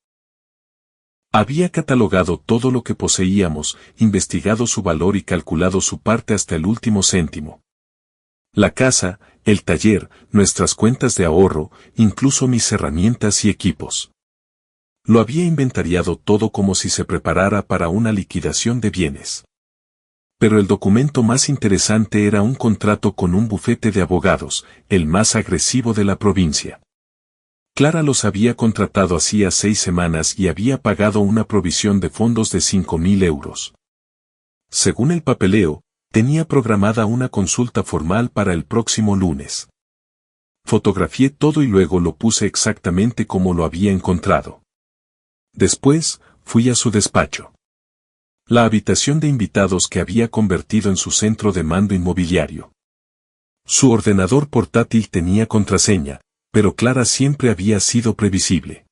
S1: Había catalogado todo lo que poseíamos, investigado su valor y calculado su parte hasta el último céntimo. La casa, el taller, nuestras cuentas de ahorro, incluso mis herramientas y equipos. Lo había inventariado todo como si se preparara para una liquidación de bienes. Pero el documento más interesante era un contrato con un bufete de abogados, el más agresivo de la provincia. Clara los había contratado hacía 6 semanas y había pagado una provisión de fondos de 5.000 euros. Según el papeleo, tenía programada una consulta formal para el próximo lunes. Fotografié todo y luego lo puse exactamente como lo había encontrado. Después, fui a su despacho. La habitación de invitados que había convertido en su centro de mando inmobiliario. Su ordenador portátil tenía contraseña, pero Clara siempre había sido previsible.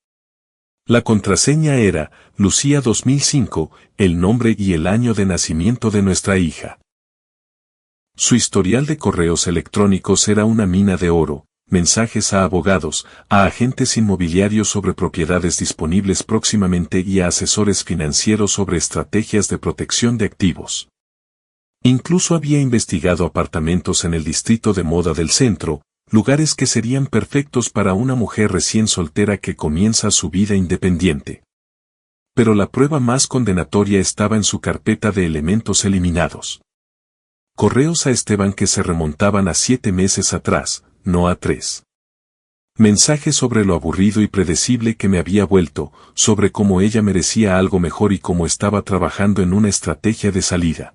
S1: La contraseña era Lucía 2005, el nombre y el año de nacimiento de nuestra hija. Su historial de correos electrónicos era una mina de oro, mensajes a abogados, a agentes inmobiliarios sobre propiedades disponibles próximamente y a asesores financieros sobre estrategias de protección de activos. Incluso había investigado apartamentos en el distrito de moda del centro, lugares que serían perfectos para una mujer recién soltera que comienza su vida independiente. Pero la prueba más condenatoria estaba en su carpeta de elementos eliminados. Correos a Esteban que se remontaban a 7 meses atrás, no a 3. Mensajes sobre lo aburrido y predecible que me había vuelto, sobre cómo ella merecía algo mejor y cómo estaba trabajando en una estrategia de salida.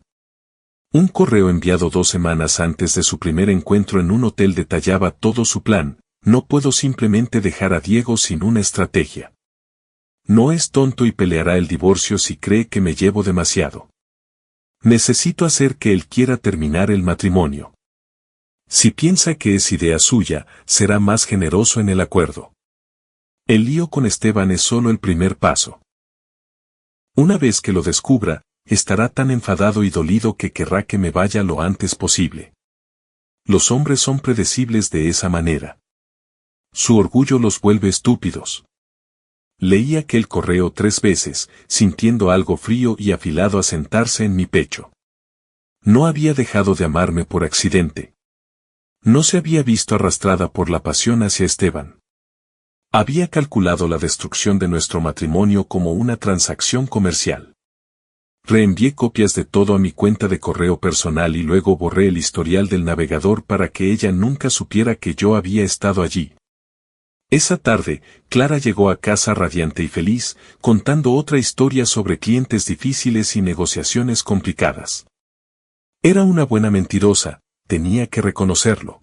S1: Un correo enviado 2 semanas antes de su primer encuentro en un hotel detallaba todo su plan: no puedo simplemente dejar a Diego sin una estrategia. No es tonto y peleará el divorcio si cree que me llevo demasiado. Necesito hacer que él quiera terminar el matrimonio. Si piensa que es idea suya, será más generoso en el acuerdo. El lío con Esteban es solo el primer paso. Una vez que lo descubra, estará tan enfadado y dolido que querrá que me vaya lo antes posible. Los hombres son predecibles de esa manera. Su orgullo los vuelve estúpidos. Leí aquel correo 3 veces, sintiendo algo frío y afilado asentarse en mi pecho. No había dejado de amarme por accidente. No se había visto arrastrada por la pasión hacia Esteban. Había calculado la destrucción de nuestro matrimonio como una transacción comercial. Reenvié copias de todo a mi cuenta de correo personal y luego borré el historial del navegador para que ella nunca supiera que yo había estado allí. Esa tarde, Clara llegó a casa radiante y feliz, contando otra historia sobre clientes difíciles y negociaciones complicadas. Era una buena mentirosa, tenía que reconocerlo.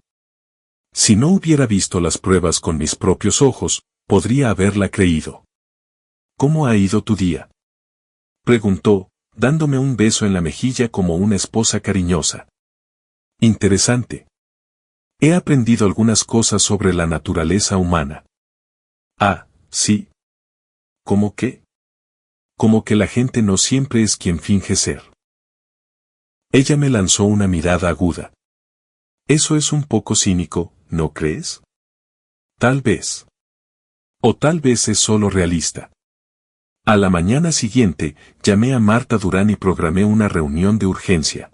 S1: Si no hubiera visto las pruebas con mis propios ojos, podría haberla creído. ¿Cómo ha ido tu día?, preguntó, dándome un beso en la mejilla como una esposa cariñosa. Interesante. He aprendido algunas cosas sobre la naturaleza humana. Ah, sí. ¿Cómo qué? Como que la gente no siempre es quien finge ser. Ella me lanzó una mirada aguda. Eso es un poco cínico, ¿no crees? Tal vez. O tal vez es solo realista. A la mañana siguiente, llamé a Marta Durán y programé una reunión de urgencia.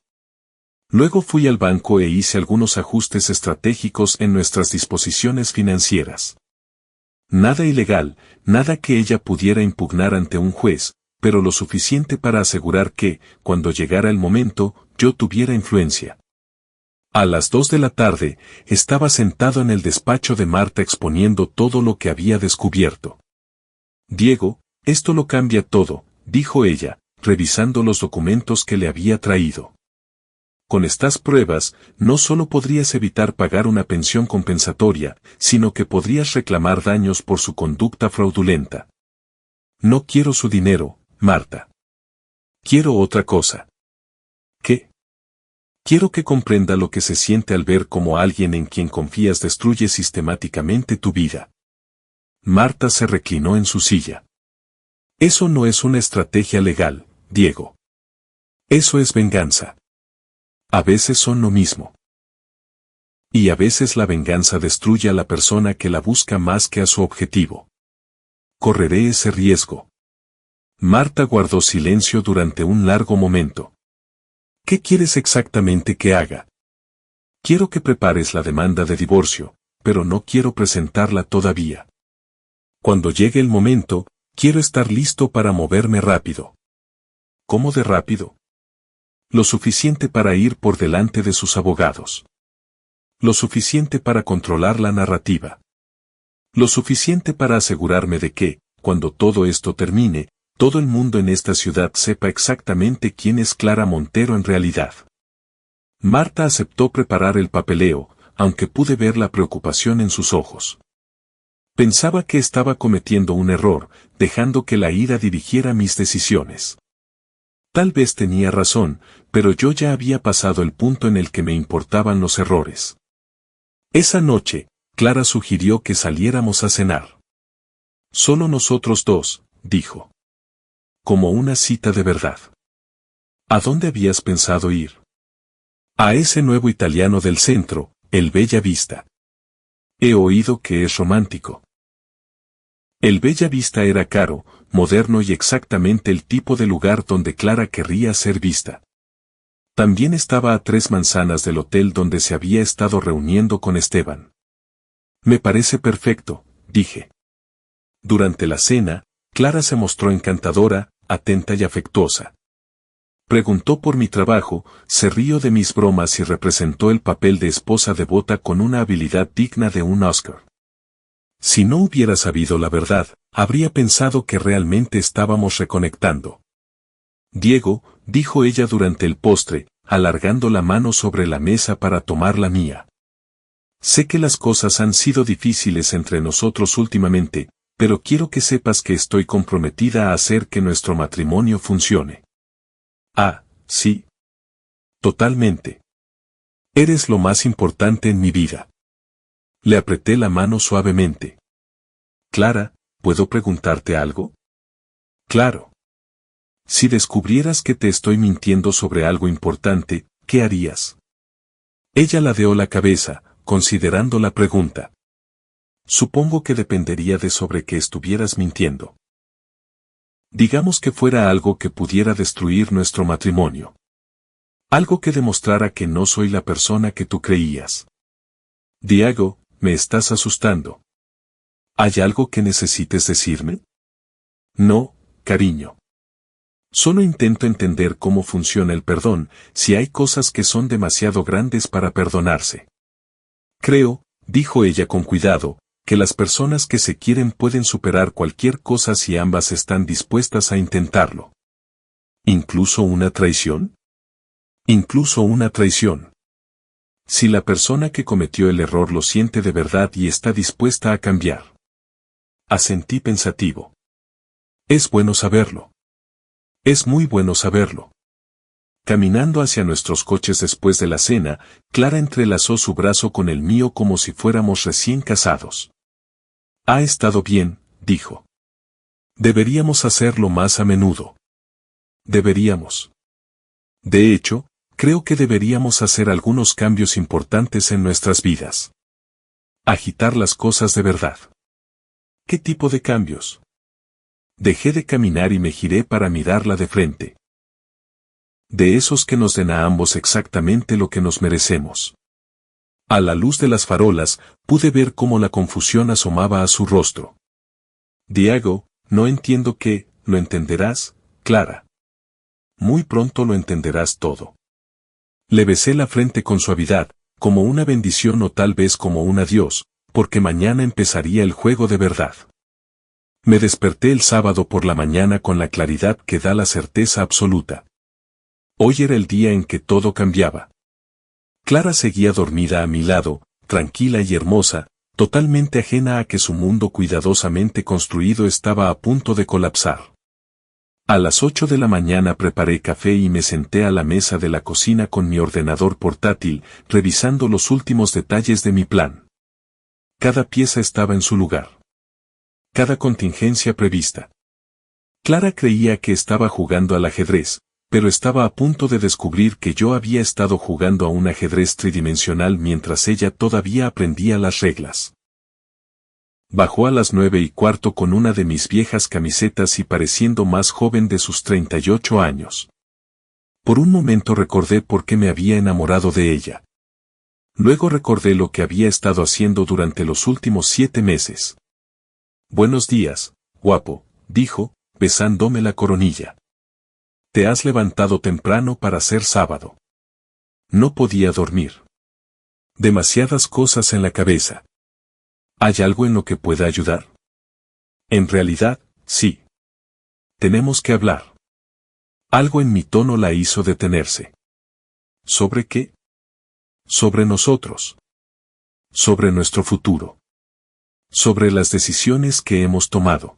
S1: Luego fui al banco e hice algunos ajustes estratégicos en nuestras disposiciones financieras. Nada ilegal, nada que ella pudiera impugnar ante un juez, pero lo suficiente para asegurar que, cuando llegara el momento, yo tuviera influencia. A las 2 de la tarde, estaba sentado en el despacho de Marta exponiendo todo lo que había descubierto. Diego, esto lo cambia todo, dijo ella, revisando los documentos que le había traído. Con estas pruebas, no solo podrías evitar pagar una pensión compensatoria, sino que podrías reclamar daños por su conducta fraudulenta. No quiero su dinero, Marta. Quiero otra cosa. ¿Qué? Quiero que comprenda lo que se siente al ver cómo alguien en quien confías destruye sistemáticamente tu vida. Marta se reclinó en su silla. Eso no es una estrategia legal, Diego. Eso es venganza. A veces son lo mismo. Y a veces la venganza destruye a la persona que la busca más que a su objetivo. Correré ese riesgo. Marta guardó silencio durante un largo momento. ¿Qué quieres exactamente que haga? Quiero que prepares la demanda de divorcio, pero no quiero presentarla todavía. Cuando llegue el momento, quiero estar listo para moverme rápido. ¿Cómo de rápido? Lo suficiente para ir por delante de sus abogados. Lo suficiente para controlar la narrativa. Lo suficiente para asegurarme de que, cuando todo esto termine, todo el mundo en esta ciudad sepa exactamente quién es Clara Montero en realidad. Marta aceptó preparar el papeleo, aunque pude ver la preocupación en sus ojos. Pensaba que estaba cometiendo un error, dejando que la ira dirigiera mis decisiones. Tal vez tenía razón, pero yo ya había pasado el punto en el que me importaban los errores. Esa noche, Clara sugirió que saliéramos a cenar. Solo nosotros dos, dijo. Como una cita de verdad. ¿A dónde habías pensado ir? A ese nuevo italiano del centro, el Bella Vista. He oído que es romántico. El Bella Vista era caro, moderno y exactamente el tipo de lugar donde Clara querría ser vista. También estaba a 3 manzanas del hotel donde se había estado reuniendo con Esteban. Me parece perfecto, dije. Durante la cena, Clara se mostró encantadora, atenta y afectuosa. Preguntó por mi trabajo, se rió de mis bromas y representó el papel de esposa devota con una habilidad digna de un Oscar. Si no hubiera sabido la verdad, habría pensado que realmente estábamos reconectando. Diego, dijo ella durante el postre, alargando la mano sobre la mesa para tomar la mía. Sé que las cosas han sido difíciles entre nosotros últimamente, pero quiero que sepas que estoy comprometida a hacer que nuestro matrimonio funcione. Ah, sí. Totalmente. Eres lo más importante en mi vida. Le apreté la mano suavemente. Clara, ¿puedo preguntarte algo? Claro. Si descubrieras que te estoy mintiendo sobre algo importante, ¿qué harías? Ella ladeó la cabeza, considerando la pregunta. Supongo que dependería de sobre qué estuvieras mintiendo. Digamos que fuera algo que pudiera destruir nuestro matrimonio. Algo que demostrara que no soy la persona que tú creías. Diego, me estás asustando. ¿Hay algo que necesites decirme? No, cariño. Solo intento entender cómo funciona el perdón, si hay cosas que son demasiado grandes para perdonarse. Creo, dijo ella con cuidado, que las personas que se quieren pueden superar cualquier cosa si ambas están dispuestas a intentarlo. ¿Incluso una traición? Incluso una traición. Si la persona que cometió el error lo siente de verdad y está dispuesta a cambiar. Asentí pensativo. Es bueno saberlo. Es muy bueno saberlo. Caminando hacia nuestros coches después de la cena, Clara entrelazó su brazo con el mío como si fuéramos recién casados. Ha estado bien, dijo. Deberíamos hacerlo más a menudo. Deberíamos. De hecho, creo que deberíamos hacer algunos cambios importantes en nuestras vidas. Agitar las cosas de verdad. ¿Qué tipo de cambios? Dejé de caminar y me giré para mirarla de frente. De esos que nos den a ambos exactamente lo que nos merecemos. A la luz de las farolas, pude ver cómo la confusión asomaba a su rostro. Diego, no entiendo qué, ¿lo entenderás, Clara? Muy pronto lo entenderás todo. Le besé la frente con suavidad, como una bendición o tal vez como un adiós, porque mañana empezaría el juego de verdad. Me desperté el sábado por la mañana con la claridad que da la certeza absoluta. Hoy era el día en que todo cambiaba. Clara seguía dormida a mi lado, tranquila y hermosa, totalmente ajena a que su mundo cuidadosamente construido estaba a punto de colapsar. A las 8 de la mañana preparé café y me senté a la mesa de la cocina con mi ordenador portátil, revisando los últimos detalles de mi plan. Cada pieza estaba en su lugar. Cada contingencia prevista. Clara creía que estaba jugando al ajedrez, pero estaba a punto de descubrir que yo había estado jugando a un ajedrez tridimensional mientras ella todavía aprendía las reglas. Bajó a las 9:15 con una de mis viejas camisetas y pareciendo más joven de sus 38 años. Por un momento recordé por qué me había enamorado de ella. Luego recordé lo que había estado haciendo durante los últimos 7 meses. Buenos días, guapo, dijo, besándome la coronilla. Te has levantado temprano para ser sábado. No podía dormir. Demasiadas cosas en la cabeza. ¿Hay algo en lo que pueda ayudar? En realidad, sí. tenemos que hablar. Algo en mi tono la hizo detenerse. ¿Sobre qué? Sobre nosotros. Sobre nuestro futuro. Sobre las decisiones que hemos tomado.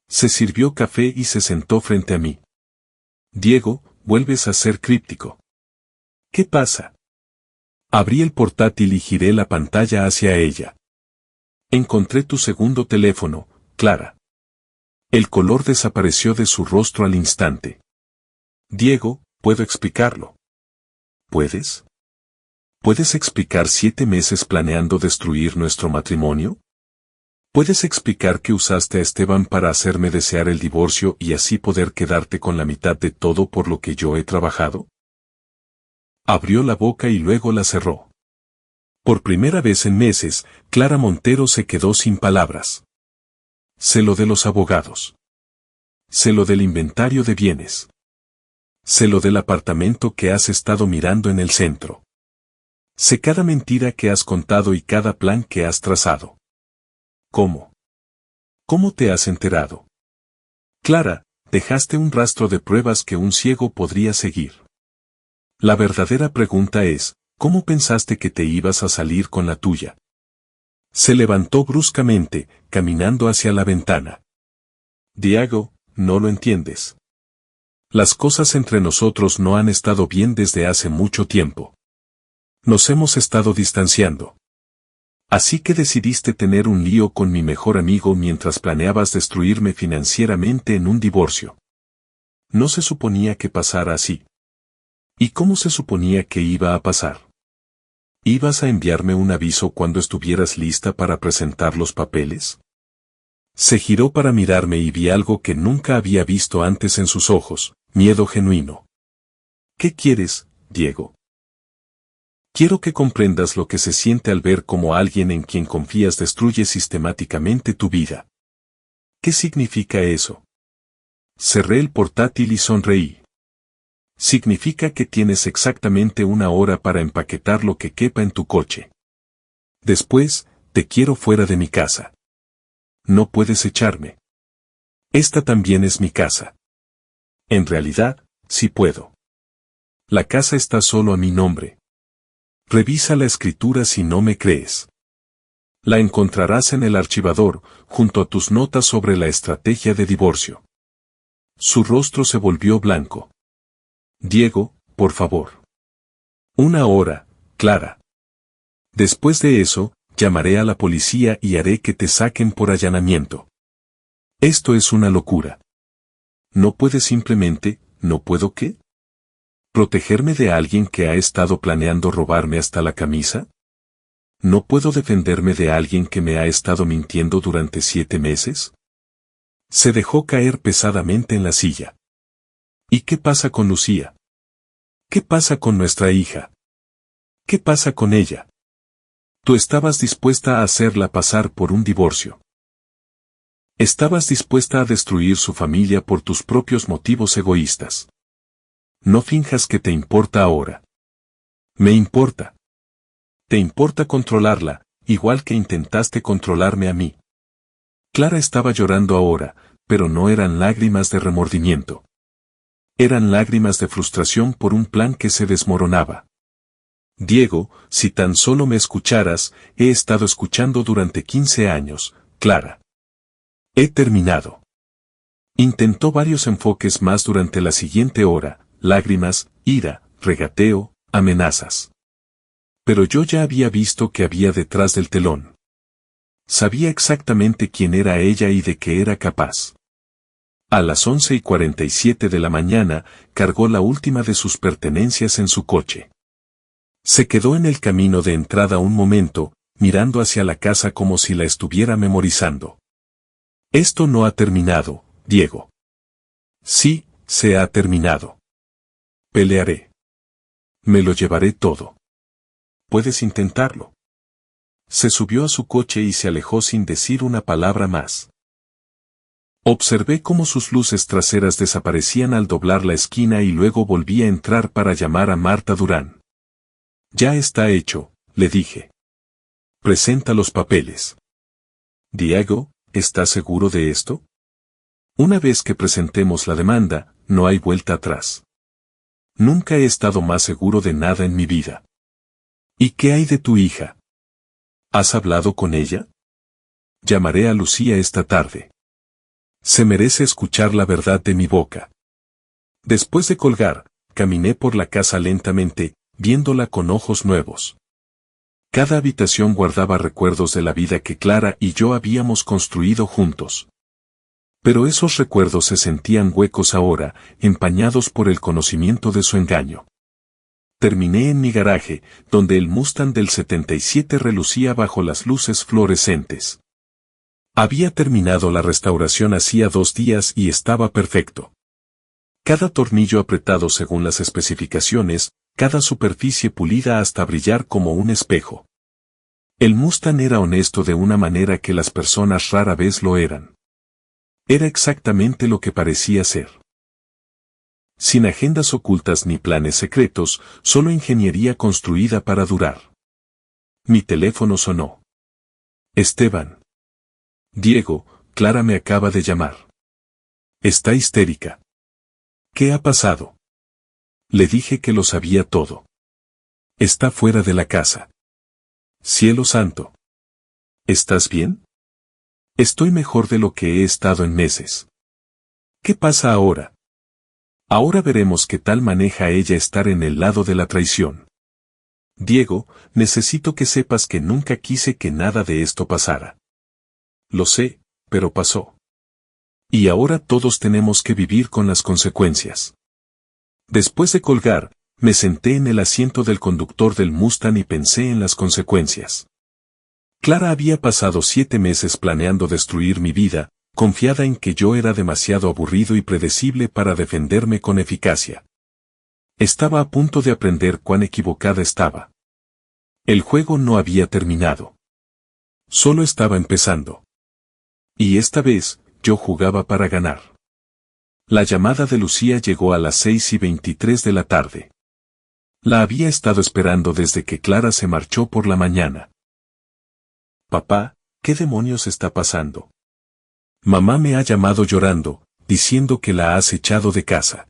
S1: Se sirvió café y se sentó frente a mí. Diego, vuelves a ser críptico. ¿Qué pasa? Abrí el portátil y giré la pantalla hacia ella. Encontré tu segundo teléfono, Clara. El color desapareció de su rostro al instante. Diego, puedo explicarlo. ¿Puedes? ¿Puedes explicar 7 meses planeando destruir nuestro matrimonio? ¿Puedes explicar que usaste a Esteban para hacerme desear el divorcio y así poder quedarte con la mitad de todo por lo que yo he trabajado? Abrió la boca y luego la cerró. Por primera vez en meses, Clara Montero se quedó sin palabras. Sé lo de los abogados. Sé lo del inventario de bienes. Sé lo del apartamento que has estado mirando en el centro. Sé cada mentira que has contado y cada plan que has trazado. ¿Cómo? ¿Cómo te has enterado? Clara, dejaste un rastro de pruebas que un ciego podría seguir. La verdadera pregunta es, ¿cómo pensaste que te ibas a salir con la tuya? Se levantó bruscamente, caminando hacia la ventana. Diego, no lo entiendes. Las cosas entre nosotros no han estado bien desde hace mucho tiempo. Nos hemos estado distanciando. Así que decidiste tener un lío con mi mejor amigo mientras planeabas destruirme financieramente en un divorcio. No se suponía que pasara así. ¿Y cómo se suponía que iba a pasar? ¿Ibas a enviarme un aviso cuando estuvieras lista para presentar los papeles? Se giró para mirarme y vi algo que nunca había visto antes en sus ojos, miedo genuino. ¿Qué quieres, Diego? Quiero que comprendas lo que se siente al ver cómo alguien en quien confías destruye sistemáticamente tu vida. ¿Qué significa eso? Cerré el portátil y sonreí. Significa que tienes exactamente 1 hora para empaquetar lo que quepa en tu coche. Después, te quiero fuera de mi casa. No puedes echarme. Esta también es mi casa. En realidad, sí puedo. La casa está solo a mi nombre. Revisa la escritura si no me crees. La encontrarás en el archivador, junto a tus notas sobre la estrategia de divorcio. Su rostro se volvió blanco. Diego, por favor. 1 hora, Clara. Después de eso, llamaré a la policía y haré que te saquen por allanamiento. Esto es una locura. ¿No puedes simplemente, no puedo qué? ¿Protegerme de alguien que ha estado planeando robarme hasta la camisa? ¿No puedo defenderme de alguien que me ha estado mintiendo durante 7 meses? Se dejó caer pesadamente en la silla. ¿Y qué pasa con Lucía? ¿Qué pasa con nuestra hija? ¿Qué pasa con ella? Tú estabas dispuesta a hacerla pasar por un divorcio. Estabas dispuesta a destruir su familia por tus propios motivos egoístas. No finjas que te importa ahora. Me importa. Te importa controlarla, igual que intentaste controlarme a mí. Clara estaba llorando ahora, pero no eran lágrimas de remordimiento. Eran lágrimas de frustración por un plan que se desmoronaba. Diego, si tan solo me escucharas, he estado escuchando durante 15 años, Clara. He terminado. Intentó varios enfoques más durante la siguiente hora, lágrimas, ira, regateo, amenazas. Pero yo ya había visto que había detrás del telón. Sabía exactamente quién era ella y de qué era capaz. A las 11:47 de la mañana, cargó la última de sus pertenencias en su coche. Se quedó en el camino de entrada un momento, mirando hacia la casa como si la estuviera memorizando. Esto no ha terminado, Diego. Sí, se ha terminado. Pelearé. Me lo llevaré todo. Puedes intentarlo. Se subió a su coche y se alejó sin decir una palabra más. Observé cómo sus luces traseras desaparecían al doblar la esquina y luego volví a entrar para llamar a Marta Durán. Ya está hecho, le dije. Presenta los papeles. Diego, ¿estás seguro de esto? Una vez que presentemos la demanda, no hay vuelta atrás. Nunca he estado más seguro de nada en mi vida. ¿Y qué hay de tu hija? ¿Has hablado con ella? Llamaré a Lucía esta tarde. Se merece escuchar la verdad de mi boca. Después de colgar, caminé por la casa lentamente, viéndola con ojos nuevos. Cada habitación guardaba recuerdos de la vida que Clara y yo habíamos construido juntos. Pero esos recuerdos se sentían huecos ahora, empañados por el conocimiento de su engaño. Terminé en mi garaje, donde el Mustang del 77 relucía bajo las luces fluorescentes. Había terminado la restauración hacía 2 días y estaba perfecto. Cada tornillo apretado según las especificaciones, cada superficie pulida hasta brillar como un espejo. El Mustang era honesto de una manera que las personas rara vez lo eran. Era exactamente lo que parecía ser. Sin agendas ocultas ni planes secretos, solo ingeniería construida para durar. Mi teléfono sonó. Esteban. Diego, Clara me acaba de llamar. Está histérica. ¿Qué ha pasado? Le dije que lo sabía todo. Está fuera de la casa. Cielo santo. ¿Estás bien? Estoy mejor de lo que he estado en meses. ¿Qué pasa ahora? Ahora veremos qué tal maneja ella estar en el lado de la traición. Diego, necesito que sepas que nunca quise que nada de esto pasara. Lo sé, pero pasó. Y ahora todos tenemos que vivir con las consecuencias. Después de colgar, me senté en el asiento del conductor del Mustang y pensé en las consecuencias. Clara había pasado 7 meses planeando destruir mi vida, confiada en que yo era demasiado aburrido y predecible para defenderme con eficacia. Estaba a punto de aprender cuán equivocada estaba. El juego no había terminado. Solo estaba empezando. Y esta vez, yo jugaba para ganar. La llamada de Lucía llegó a las 6:23 de la tarde. La había estado esperando desde que Clara se marchó por la mañana. Papá, ¿qué demonios está pasando? Mamá me ha llamado llorando, diciendo que la has echado de casa.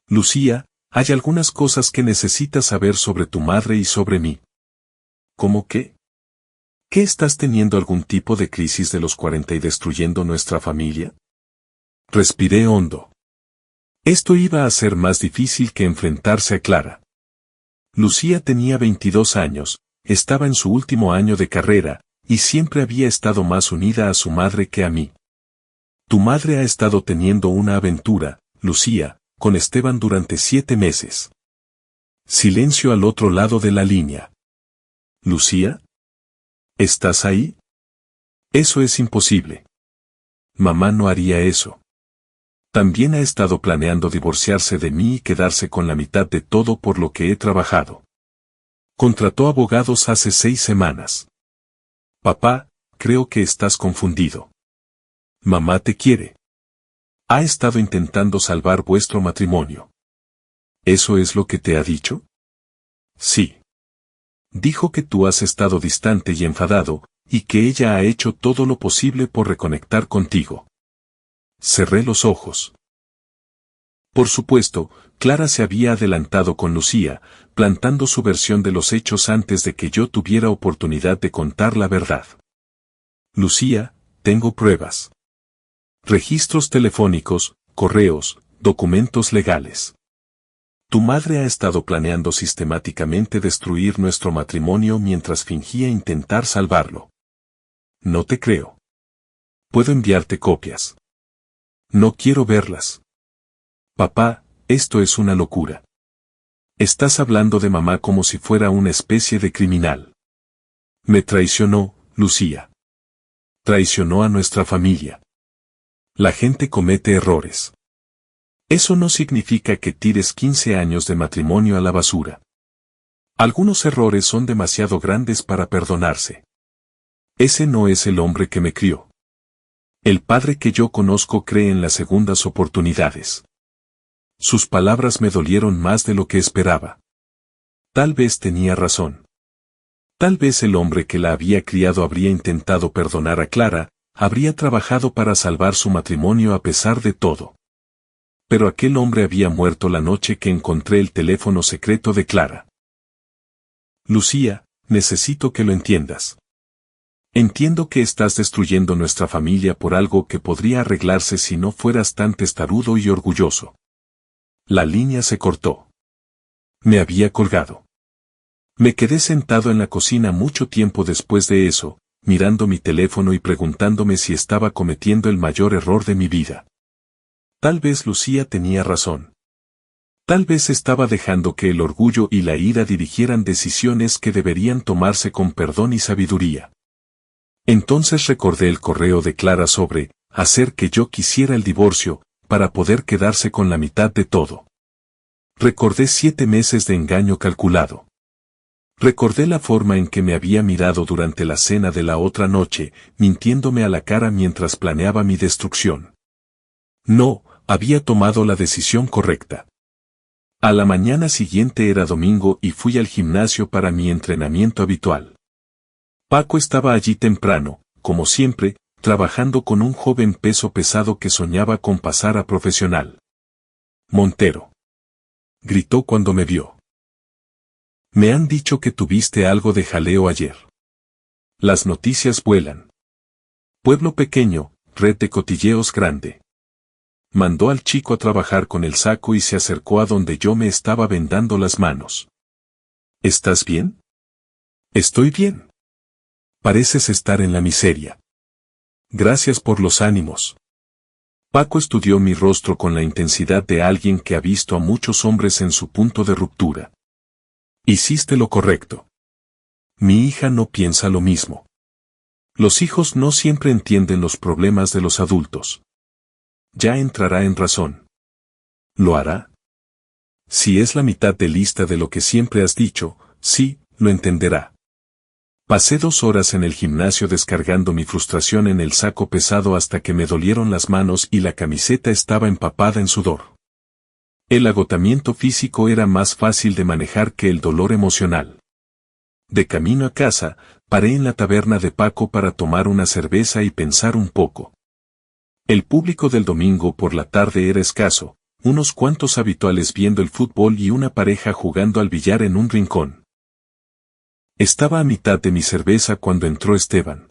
S1: Lucía, hay algunas cosas que necesitas saber sobre tu madre y sobre mí. ¿Cómo qué? ¿Qué estás teniendo algún tipo de crisis de los 40 y destruyendo nuestra familia? Respiré hondo. Esto iba a ser más difícil que enfrentarse a Clara. Lucía tenía 22 años, estaba en su último año de carrera, y siempre había estado más unida a su madre que a mí. Tu madre ha estado teniendo una aventura, Lucía, con Esteban durante 7 meses. Silencio al otro lado de la línea. Lucía, ¿estás ahí? Eso es imposible. Mamá no haría eso. También ha estado planeando divorciarse de mí y quedarse con la mitad de todo por lo que he trabajado. Contrató abogados hace 6 semanas. Papá, creo que estás confundido. Mamá te quiere. Ha estado intentando salvar vuestro matrimonio. ¿Eso es lo que te ha dicho? Sí. Dijo que tú has estado distante y enfadado, y que ella ha hecho todo lo posible por reconectar contigo. Cerré los ojos. Por supuesto, Clara se había adelantado con Lucía, plantando su versión de los hechos antes de que yo tuviera oportunidad de contar la verdad. Lucía, tengo pruebas. Registros telefónicos, correos, documentos legales. Tu madre ha estado planeando sistemáticamente destruir nuestro matrimonio mientras fingía intentar salvarlo. No te creo. Puedo enviarte copias. No quiero verlas. Papá, esto es una locura. Estás hablando de mamá como si fuera una especie de criminal. Me traicionó, Lucía. Traicionó a nuestra familia. La gente comete errores. Eso no significa que tires 15 años de matrimonio a la basura. Algunos errores son demasiado grandes para perdonarse. Ese no es el hombre que me crió. El padre que yo conozco cree en las segundas oportunidades. Sus palabras me dolieron más de lo que esperaba. Tal vez tenía razón. Tal vez el hombre que la había criado habría intentado perdonar a Clara, habría trabajado para salvar su matrimonio a pesar de todo. Pero aquel hombre había muerto la noche que encontré el teléfono secreto de Clara. Lucía, necesito que lo entiendas. Entiendo que estás destruyendo nuestra familia por algo que podría arreglarse si no fueras tan testarudo y orgulloso. La línea se cortó. Me había colgado. Me quedé sentado en la cocina mucho tiempo después de eso, mirando mi teléfono y preguntándome si estaba cometiendo el mayor error de mi vida. Tal vez Lucía tenía razón. Tal vez estaba dejando que el orgullo y la ira dirigieran decisiones que deberían tomarse con perdón y sabiduría. Entonces recordé el correo de Clara sobre hacer que yo quisiera el divorcio, para poder quedarse con la mitad de todo. Recordé 7 meses de engaño calculado. Recordé la forma en que me había mirado durante la cena de la otra noche, mintiéndome a la cara mientras planeaba mi destrucción. No, había tomado la decisión correcta. A la mañana siguiente era domingo y fui al gimnasio para mi entrenamiento habitual. Paco estaba allí temprano, como siempre, trabajando con un joven peso pesado que soñaba con pasar a profesional. Montero. Gritó cuando me vio. Me han dicho que tuviste algo de jaleo ayer. Las noticias vuelan. Pueblo pequeño, red de cotilleos grande. Mandó al chico a trabajar con el saco y se acercó a donde yo me estaba vendando las manos. ¿Estás bien? Estoy bien. Pareces estar en la miseria. Gracias por los ánimos. Paco estudió mi rostro con la intensidad de alguien que ha visto a muchos hombres en su punto de ruptura. Hiciste lo correcto. Mi hija no piensa lo mismo. Los hijos no siempre entienden los problemas de los adultos. Ya entrará en razón. ¿Lo hará? Si es la mitad de lista de lo que siempre has dicho, sí, lo entenderá. Pasé 2 horas en el gimnasio descargando mi frustración en el saco pesado hasta que me dolieron las manos y la camiseta estaba empapada en sudor. El agotamiento físico era más fácil de manejar que el dolor emocional. De camino a casa, paré en la taberna de Paco para tomar una cerveza y pensar un poco. El público del domingo por la tarde era escaso, unos cuantos habituales viendo el fútbol y una pareja jugando al billar en un rincón. Estaba a mitad de mi cerveza cuando entró Esteban.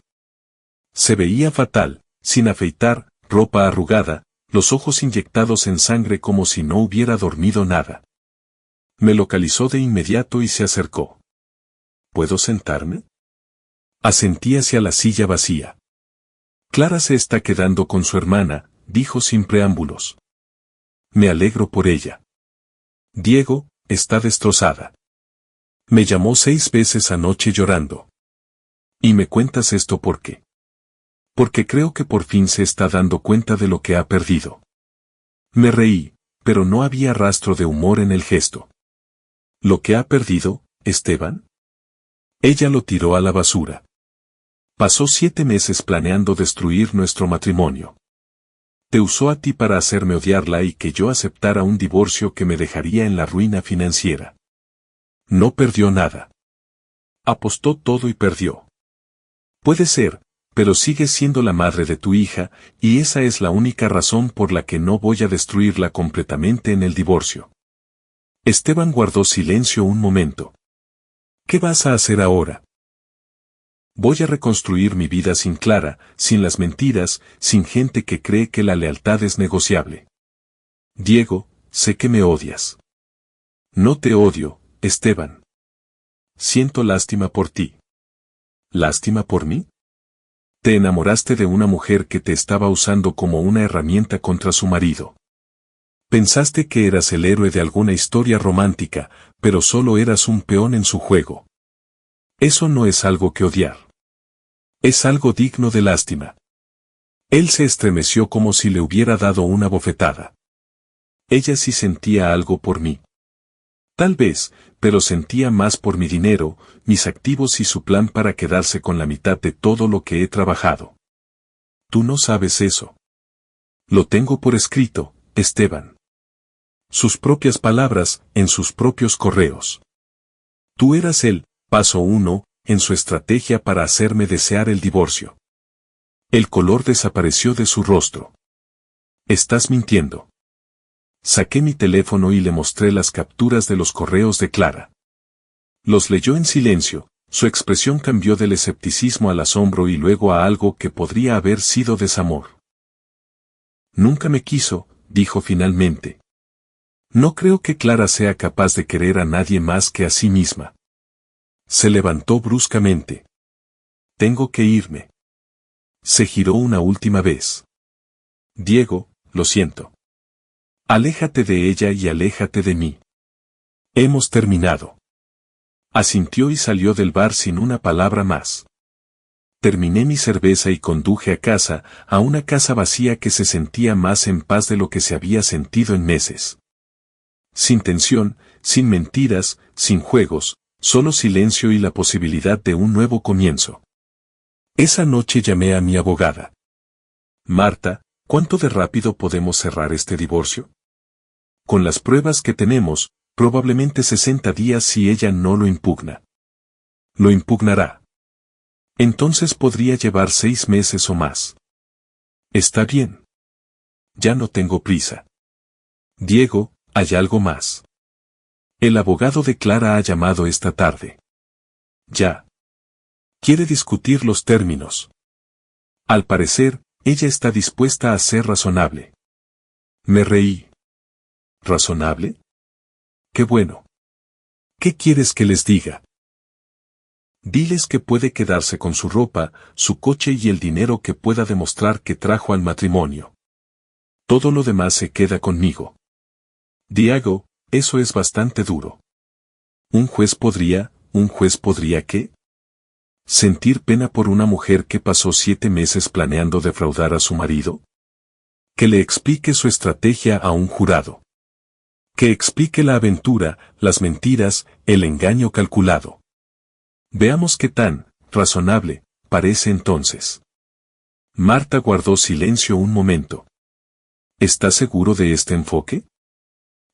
S1: Se veía fatal, sin afeitar, ropa arrugada, los ojos inyectados en sangre como si no hubiera dormido nada. Me localizó de inmediato y se acercó. ¿Puedo sentarme? Asentí hacia la silla vacía. Clara se está quedando con su hermana, dijo sin preámbulos. Me alegro por ella. Diego, está destrozada. Me llamó 6 veces anoche llorando. ¿Y me cuentas esto por qué? Porque creo que por fin se está dando cuenta de lo que ha perdido. Me reí, pero no había rastro de humor en el gesto. ¿Lo que ha perdido, Esteban? Ella lo tiró a la basura. Pasó 7 meses planeando destruir nuestro matrimonio. Te usó a ti para hacerme odiarla y que yo aceptara un divorcio que me dejaría en la ruina financiera. No perdió nada. Apostó todo y perdió. Puede ser, pero sigue siendo la madre de tu hija, y esa es la única razón por la que no voy a destruirla completamente en el divorcio. Esteban guardó silencio un momento. ¿Qué vas a hacer ahora? Voy a reconstruir mi vida sin Clara, sin las mentiras, sin gente que cree que la lealtad es negociable. Diego, sé que me odias. No te odio, Esteban. Siento lástima por ti. ¿Lástima por mí? Te enamoraste de una mujer que te estaba usando como una herramienta contra su marido. Pensaste que eras el héroe de alguna historia romántica, pero solo eras un peón en su juego. Eso no es algo que odiar. Es algo digno de lástima. Él se estremeció como si le hubiera dado una bofetada. Ella sí sentía algo por mí. Tal vez, pero sentía más por mi dinero, mis activos y su plan para quedarse con la mitad de todo lo que he trabajado. Tú no sabes eso. Lo tengo por escrito, Esteban. Sus propias palabras, en sus propios correos. Tú eras el paso 1, en su estrategia para hacerme desear el divorcio. El color desapareció de su rostro. Estás mintiendo. Saqué mi teléfono y le mostré las capturas de los correos de Clara. Los leyó en silencio, su expresión cambió del escepticismo al asombro y luego a algo que podría haber sido desamor. Nunca me quiso, dijo finalmente. No creo que Clara sea capaz de querer a nadie más que a sí misma. Se levantó bruscamente. Tengo que irme. Se giró una última vez. Diego, lo siento. Aléjate de ella y aléjate de mí. Hemos terminado. Asintió y salió del bar sin una palabra más. Terminé mi cerveza y conduje a casa, a una casa vacía que se sentía más en paz de lo que se había sentido en meses. Sin tensión, sin mentiras, sin juegos, solo silencio y la posibilidad de un nuevo comienzo. Esa noche llamé a mi abogada. Marta, ¿cuánto de rápido podemos cerrar este divorcio? Con las pruebas que tenemos, probablemente 60 días si ella no lo impugna. Lo impugnará. Entonces podría llevar 6 meses o más. Está bien. Ya no tengo prisa. Diego, hay algo más. El abogado de Clara ha llamado esta tarde. Ya. Quiere discutir los términos. Al parecer, ella está dispuesta a ser razonable. Me reí. ¿Razonable? Qué bueno. ¿Qué quieres que les diga? Diles que puede quedarse con su ropa, su coche y el dinero que pueda demostrar que trajo al matrimonio. Todo lo demás se queda conmigo. Diego, eso es bastante duro. ¿Un juez podría qué? ¿Sentir pena por una mujer que pasó 7 meses planeando defraudar a su marido? Que le explique su estrategia a un jurado. Que explique la aventura, las mentiras, el engaño calculado. Veamos qué tan razonable parece entonces. Marta guardó silencio un momento. ¿Estás seguro de este enfoque?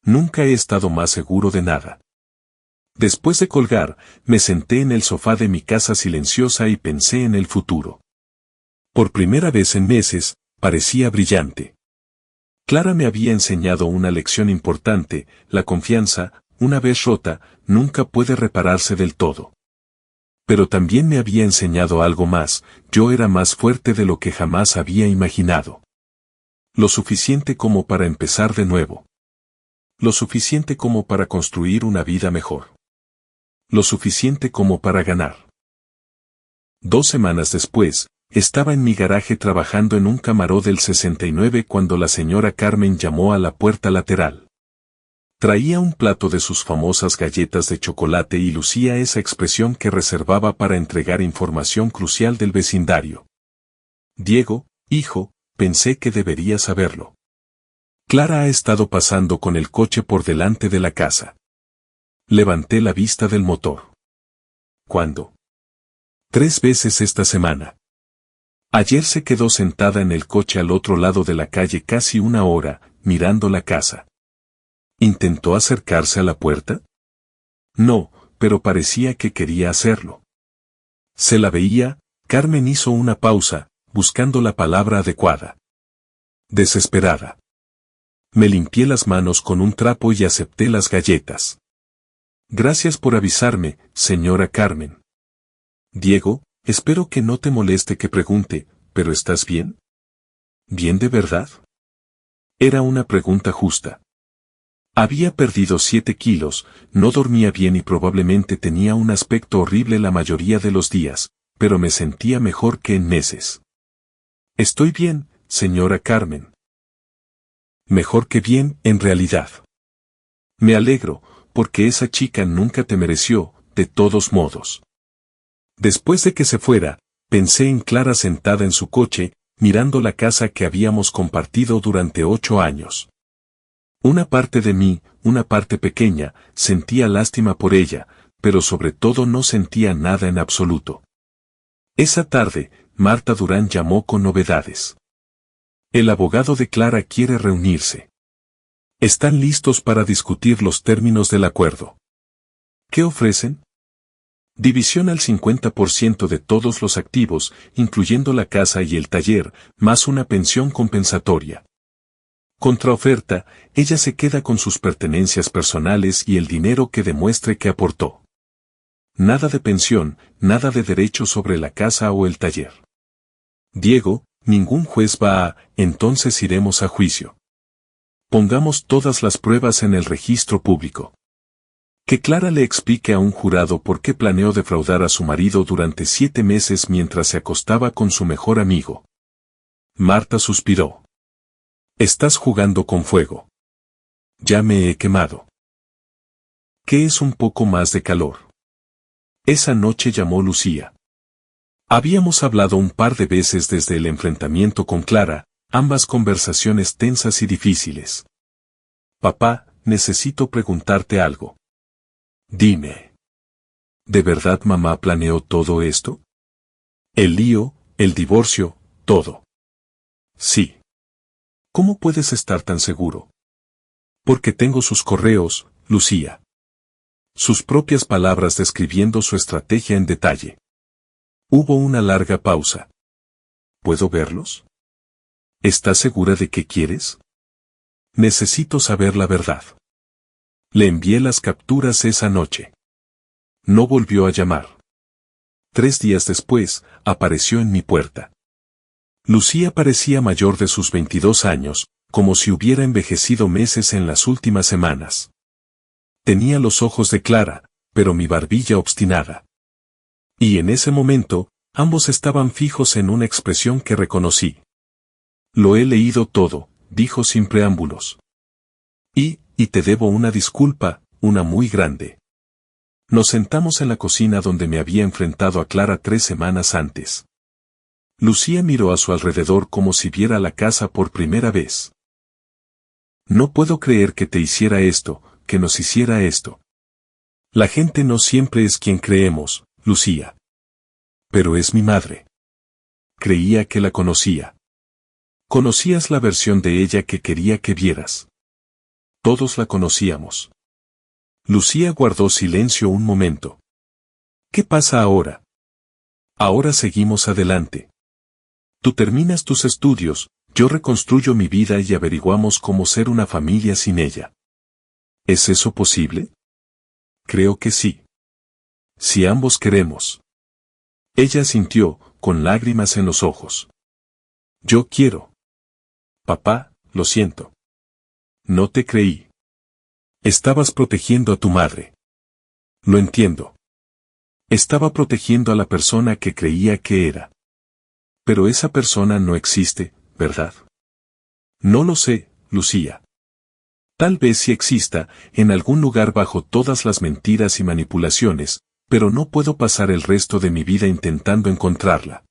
S1: Nunca he estado más seguro de nada. Después de colgar, me senté en el sofá de mi casa silenciosa y pensé en el futuro. Por primera vez en meses, parecía brillante. Clara me había enseñado una lección importante: la confianza, una vez rota, nunca puede repararse del todo. Pero también me había enseñado algo más: yo era más fuerte de lo que jamás había imaginado. Lo suficiente como para empezar de nuevo. Lo suficiente como para construir una vida mejor. Lo suficiente como para ganar. 2 semanas después, estaba en mi garaje trabajando en un Camaro del 69 cuando la señora Carmen llamó a la puerta lateral. Traía un plato de sus famosas galletas de chocolate y lucía esa expresión que reservaba para entregar información crucial del vecindario. Diego, hijo, pensé que deberías saberlo. Clara ha estado pasando con el coche por delante de la casa. Levanté la vista del motor. ¿Cuándo? 3 veces esta semana. Ayer se quedó sentada en el coche al otro lado de la calle casi 1 hora, mirando la casa. ¿Intentó acercarse a la puerta? No, pero parecía que quería hacerlo. Se la veía. Carmen hizo una pausa, buscando la palabra adecuada. Desesperada. Me limpié las manos con un trapo y acepté las galletas. Gracias por avisarme, señora Carmen. Diego, espero que no te moleste que pregunte, ¿pero estás bien? ¿Bien de verdad? Era una pregunta justa. Había perdido 7 kilos, no dormía bien y probablemente tenía un aspecto horrible la mayoría de los días, pero me sentía mejor que en meses. Estoy bien, señora Carmen. Mejor que bien, en realidad. Me alegro, porque esa chica nunca te mereció, de todos modos. Después de que se fuera, pensé en Clara sentada en su coche, mirando la casa que habíamos compartido durante 8 años. Una parte de mí, una parte pequeña, sentía lástima por ella, pero sobre todo no sentía nada en absoluto. Esa tarde, Marta Durán llamó con novedades. El abogado de Clara quiere reunirse. Están listos para discutir los términos del acuerdo. ¿Qué ofrecen? División al 50% de todos los activos, incluyendo la casa y el taller, más una pensión compensatoria. Contraoferta, ella se queda con sus pertenencias personales y el dinero que demuestre que aportó. Nada de pensión, nada de derecho sobre la casa o el taller. Diego, ningún juez va a, entonces iremos a juicio. Pongamos todas las pruebas en el registro público. Que Clara le explique a un jurado por qué planeó defraudar a su marido durante 7 meses mientras se acostaba con su mejor amigo. Marta suspiró. Estás jugando con fuego. Ya me he quemado. ¿Qué es un poco más de calor? Esa noche llamó Lucía. Habíamos hablado un par de veces desde el enfrentamiento con Clara, ambas conversaciones tensas y difíciles. Papá, necesito preguntarte algo. Dime. ¿De verdad mamá planeó todo esto? El lío, el divorcio, todo. Sí. ¿Cómo puedes estar tan seguro? Porque tengo sus correos, Lucía. Sus propias palabras describiendo su estrategia en detalle. Hubo una larga pausa. ¿Puedo verlos? ¿Estás segura de qué quieres? Necesito saber la verdad. Le envié las capturas esa noche. No volvió a llamar. 3 días después, apareció en mi puerta. Lucía parecía mayor de sus 22 años, como si hubiera envejecido meses en las últimas semanas. Tenía los ojos de Clara, pero mi barbilla obstinada. Y en ese momento, ambos estaban fijos en una expresión que reconocí. Lo he leído todo, dijo sin preámbulos. Y te debo una disculpa, una muy grande. Nos sentamos en la cocina donde me había enfrentado a Clara 3 semanas antes. Lucía miró a su alrededor como si viera la casa por primera vez. No puedo creer que te hiciera esto, que nos hiciera esto. La gente no siempre es quien creemos, Lucía. Pero es mi madre. Creía que la conocía. Conocías la versión de ella que quería que vieras. Todos la conocíamos. Lucía guardó silencio un momento. ¿Qué pasa ahora? Ahora seguimos adelante. Tú terminas tus estudios, yo reconstruyo mi vida y averiguamos cómo ser una familia sin ella. ¿Es eso posible? Creo que sí. Si ambos queremos. Ella asintió, con lágrimas en los ojos. Yo quiero. Papá, lo siento. No te creí. Estabas protegiendo a tu madre. Lo entiendo. Estaba protegiendo a la persona que creía que era. Pero esa persona no existe, ¿verdad? No lo sé, Lucía. Tal vez sí exista, en algún lugar bajo todas las mentiras y manipulaciones, pero no puedo pasar el resto de mi vida intentando encontrarla.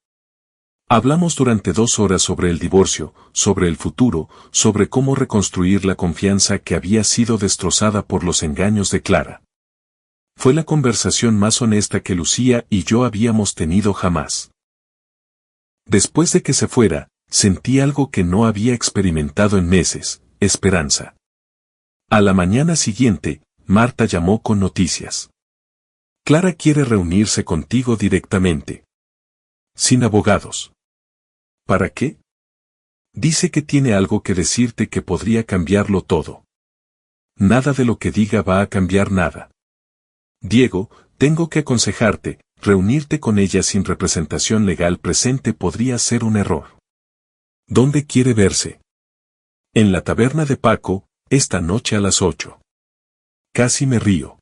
S1: Hablamos durante 2 horas sobre el divorcio, sobre el futuro, sobre cómo reconstruir la confianza que había sido destrozada por los engaños de Clara. Fue la conversación más honesta que Lucía y yo habíamos tenido jamás. Después de que se fuera, sentí algo que no había experimentado en meses, esperanza. A la mañana siguiente, Marta llamó con noticias. Clara quiere reunirse contigo directamente. Sin abogados. ¿Para qué? Dice que tiene algo que decirte que podría cambiarlo todo. Nada de lo que diga va a cambiar nada. Diego, tengo que aconsejarte, reunirte con ella sin representación legal presente podría ser un error. ¿Dónde quiere verse? En la taberna de Paco, esta noche a las 8. Casi me río.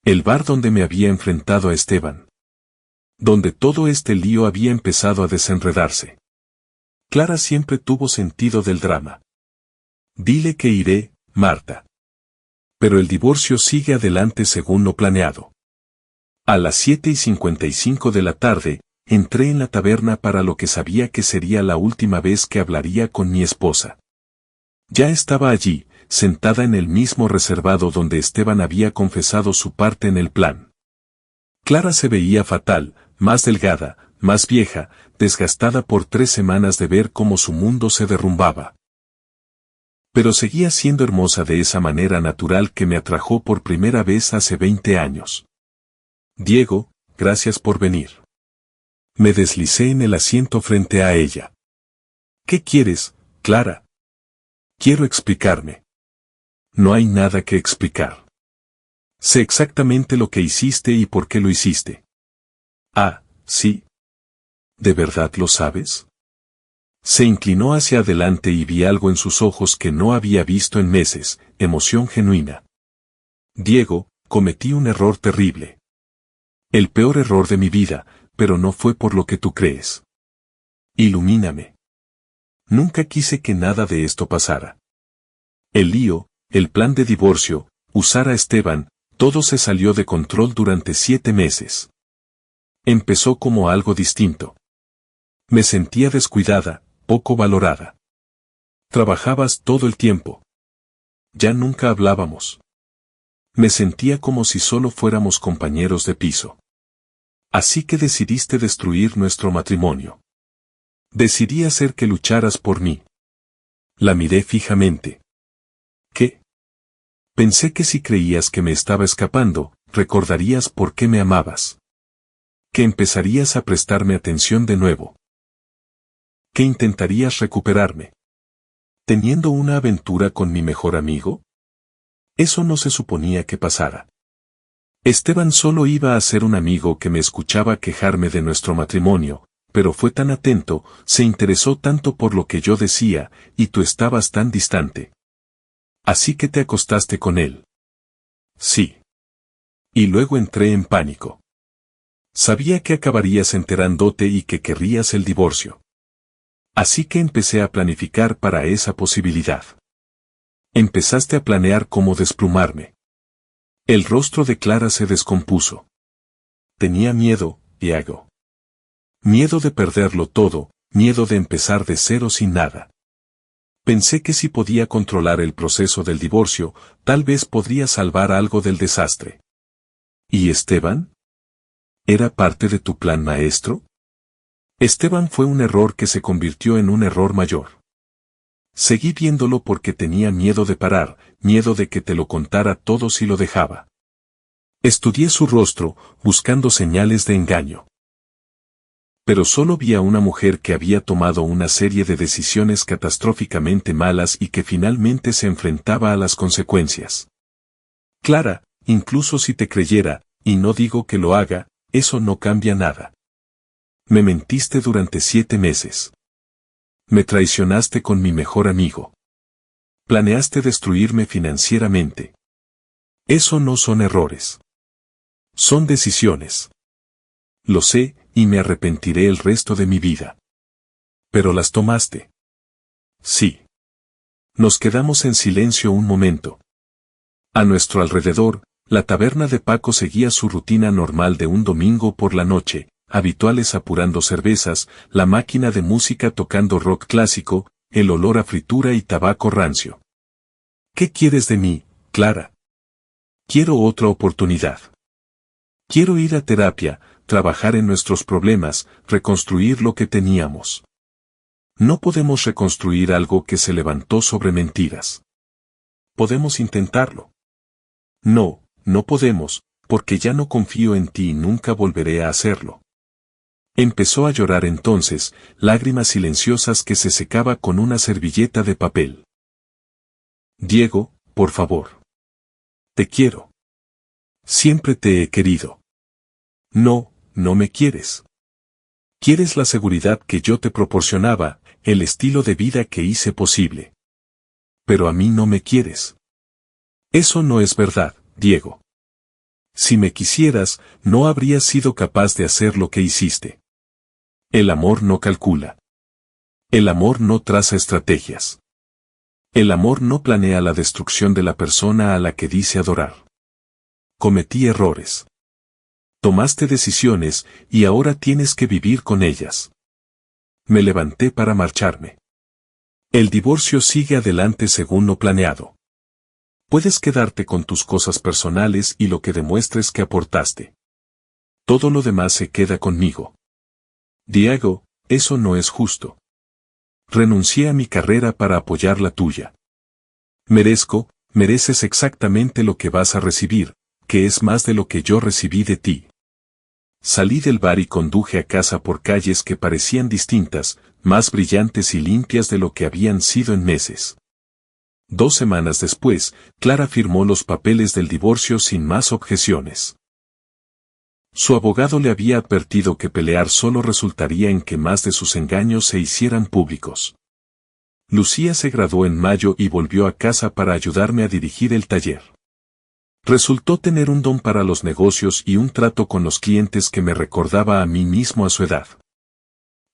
S1: El bar donde me había enfrentado a Esteban. Donde todo este lío había empezado a desenredarse. Clara siempre tuvo sentido del drama. Dile que iré, Marta. Pero el divorcio sigue adelante según lo planeado. A las 7:55 de la tarde, entré en la taberna para lo que sabía que sería la última vez que hablaría con mi esposa. Ya estaba allí, sentada en el mismo reservado donde Esteban había confesado su parte en el plan. Clara se veía fatal, más delgada, más vieja, desgastada por 3 semanas de ver cómo su mundo se derrumbaba. Pero seguía siendo hermosa de esa manera natural que me atrajo por primera vez hace 20 años. Diego, gracias por venir. Me deslicé en el asiento frente a ella. ¿Qué quieres, Clara? Quiero explicarme. No hay nada que explicar. Sé exactamente lo que hiciste y por qué lo hiciste. Ah, sí. ¿De verdad lo sabes? Se inclinó hacia adelante y vi algo en sus ojos que no había visto en meses, emoción genuina. Diego, cometí un error terrible. El peor error de mi vida, pero no fue por lo que tú crees. Ilumíname. Nunca quise que nada de esto pasara. El lío, el plan de divorcio, usar a Esteban, todo se salió de control durante 7 meses. Empezó como algo distinto. Me sentía descuidada, poco valorada. Trabajabas todo el tiempo. Ya nunca hablábamos. Me sentía como si solo fuéramos compañeros de piso. Así que decidiste destruir nuestro matrimonio. Decidí hacer que lucharas por mí. La miré fijamente. ¿Qué? Pensé que si creías que me estaba escapando, recordarías por qué me amabas. Que empezarías a prestarme atención de nuevo. Que intentarías recuperarme. ¿Teniendo una aventura con mi mejor amigo? Eso no se suponía que pasara. Esteban solo iba a ser un amigo que me escuchaba quejarme de nuestro matrimonio, pero fue tan atento, se interesó tanto por lo que yo decía, y tú estabas tan distante. Así que te acostaste con él. Sí. Y luego entré en pánico. Sabía que acabarías enterándote y que querrías el divorcio. Así que empecé a planificar para esa posibilidad. Empezaste a planear cómo desplumarme. El rostro de Clara se descompuso. Tenía miedo, Diego. Miedo de perderlo todo, miedo de empezar de cero sin nada. Pensé que si podía controlar el proceso del divorcio, tal vez podría salvar algo del desastre. ¿Y Esteban? ¿Era parte de tu plan maestro? Esteban fue un error que se convirtió en un error mayor. Seguí viéndolo porque tenía miedo de parar, miedo de que te lo contara todo si lo dejaba. Estudié su rostro, buscando señales de engaño. Pero solo vi a una mujer que había tomado una serie de decisiones catastróficamente malas y que finalmente se enfrentaba a las consecuencias. Clara, incluso si te creyera, y no digo que lo haga, eso no cambia nada. Me mentiste durante 7 meses. Me traicionaste con mi mejor amigo. Planeaste destruirme financieramente. Eso no son errores. Son decisiones. Lo sé, y me arrepentiré el resto de mi vida. Pero las tomaste. Sí. Nos quedamos en silencio un momento. A nuestro alrededor, la taberna de Paco seguía su rutina normal de un domingo por la noche, habituales apurando cervezas, la máquina de música tocando rock clásico, el olor a fritura y tabaco rancio. ¿Qué quieres de mí, Clara? Quiero otra oportunidad. Quiero ir a terapia, trabajar en nuestros problemas, reconstruir lo que teníamos. No podemos reconstruir algo que se levantó sobre mentiras. Podemos intentarlo. No, no podemos, porque ya no confío en ti y nunca volveré a hacerlo. Empezó a llorar entonces, lágrimas silenciosas que se secaba con una servilleta de papel. Diego, por favor. Te quiero. Siempre te he querido. No, no me quieres. Quieres la seguridad que yo te proporcionaba, el estilo de vida que hice posible. Pero a mí no me quieres. Eso no es verdad, Diego. Si me quisieras, no habrías sido capaz de hacer lo que hiciste. El amor no calcula. El amor no traza estrategias. El amor no planea la destrucción de la persona a la que dice adorar. Cometí errores. Tomaste decisiones y ahora tienes que vivir con ellas. Me levanté para marcharme. El divorcio sigue adelante según lo planeado. Puedes quedarte con tus cosas personales y lo que demuestres que aportaste. Todo lo demás se queda conmigo. Diego, eso no es justo. Renuncié a mi carrera para apoyar la tuya. Mereces exactamente lo que vas a recibir, que es más de lo que yo recibí de ti. Salí del bar y conduje a casa por calles que parecían distintas, más brillantes y limpias de lo que habían sido en meses. 2 semanas después, Clara firmó los papeles del divorcio sin más objeciones. Su abogado le había advertido que pelear solo resultaría en que más de sus engaños se hicieran públicos. Lucía se graduó en mayo y volvió a casa para ayudarme a dirigir el taller. Resultó tener un don para los negocios y un trato con los clientes que me recordaba a mí mismo a su edad.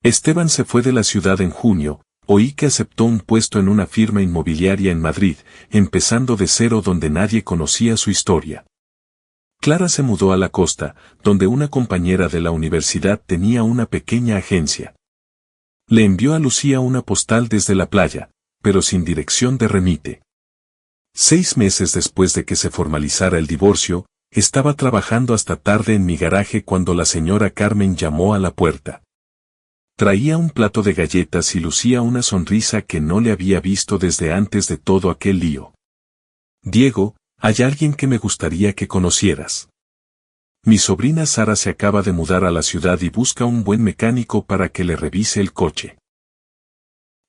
S1: Esteban se fue de la ciudad en junio, oí que aceptó un puesto en una firma inmobiliaria en Madrid, empezando de cero donde nadie conocía su historia. Clara se mudó a la costa, donde una compañera de la universidad tenía una pequeña agencia. Le envió a Lucía una postal desde la playa, pero sin dirección de remite. 6 meses después de que se formalizara el divorcio, estaba trabajando hasta tarde en mi garaje cuando la señora Carmen llamó a la puerta. Traía un plato de galletas y lucía una sonrisa que no le había visto desde antes de todo aquel lío. Diego, hay alguien que me gustaría que conocieras. Mi sobrina Sara se acaba de mudar a la ciudad y busca un buen mecánico para que le revise el coche.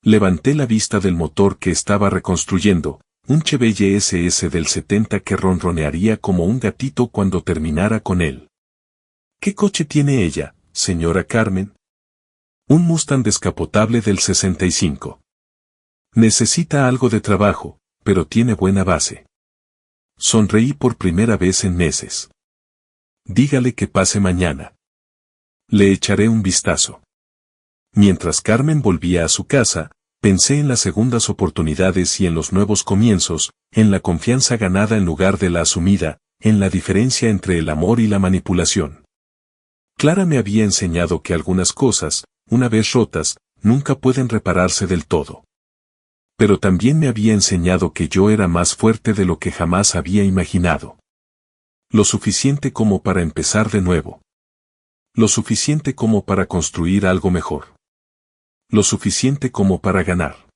S1: Levanté la vista del motor que estaba reconstruyendo, un Chevelle SS del 70 que ronronearía como un gatito cuando terminara con él. ¿Qué coche tiene ella, señora Carmen? Un Mustang descapotable del 65. Necesita algo de trabajo, pero tiene buena base. Sonreí por primera vez en meses. Dígale que pase mañana. Le echaré un vistazo. Mientras Carmen volvía a su casa, pensé en las segundas oportunidades y en los nuevos comienzos, en la confianza ganada en lugar de la asumida, en la diferencia entre el amor y la manipulación. Clara me había enseñado que algunas cosas, una vez rotas, nunca pueden repararse del todo. Pero también me había enseñado que yo era más fuerte de lo que jamás había imaginado. Lo suficiente como para empezar de nuevo. Lo suficiente como para construir algo mejor. Lo suficiente como para ganar.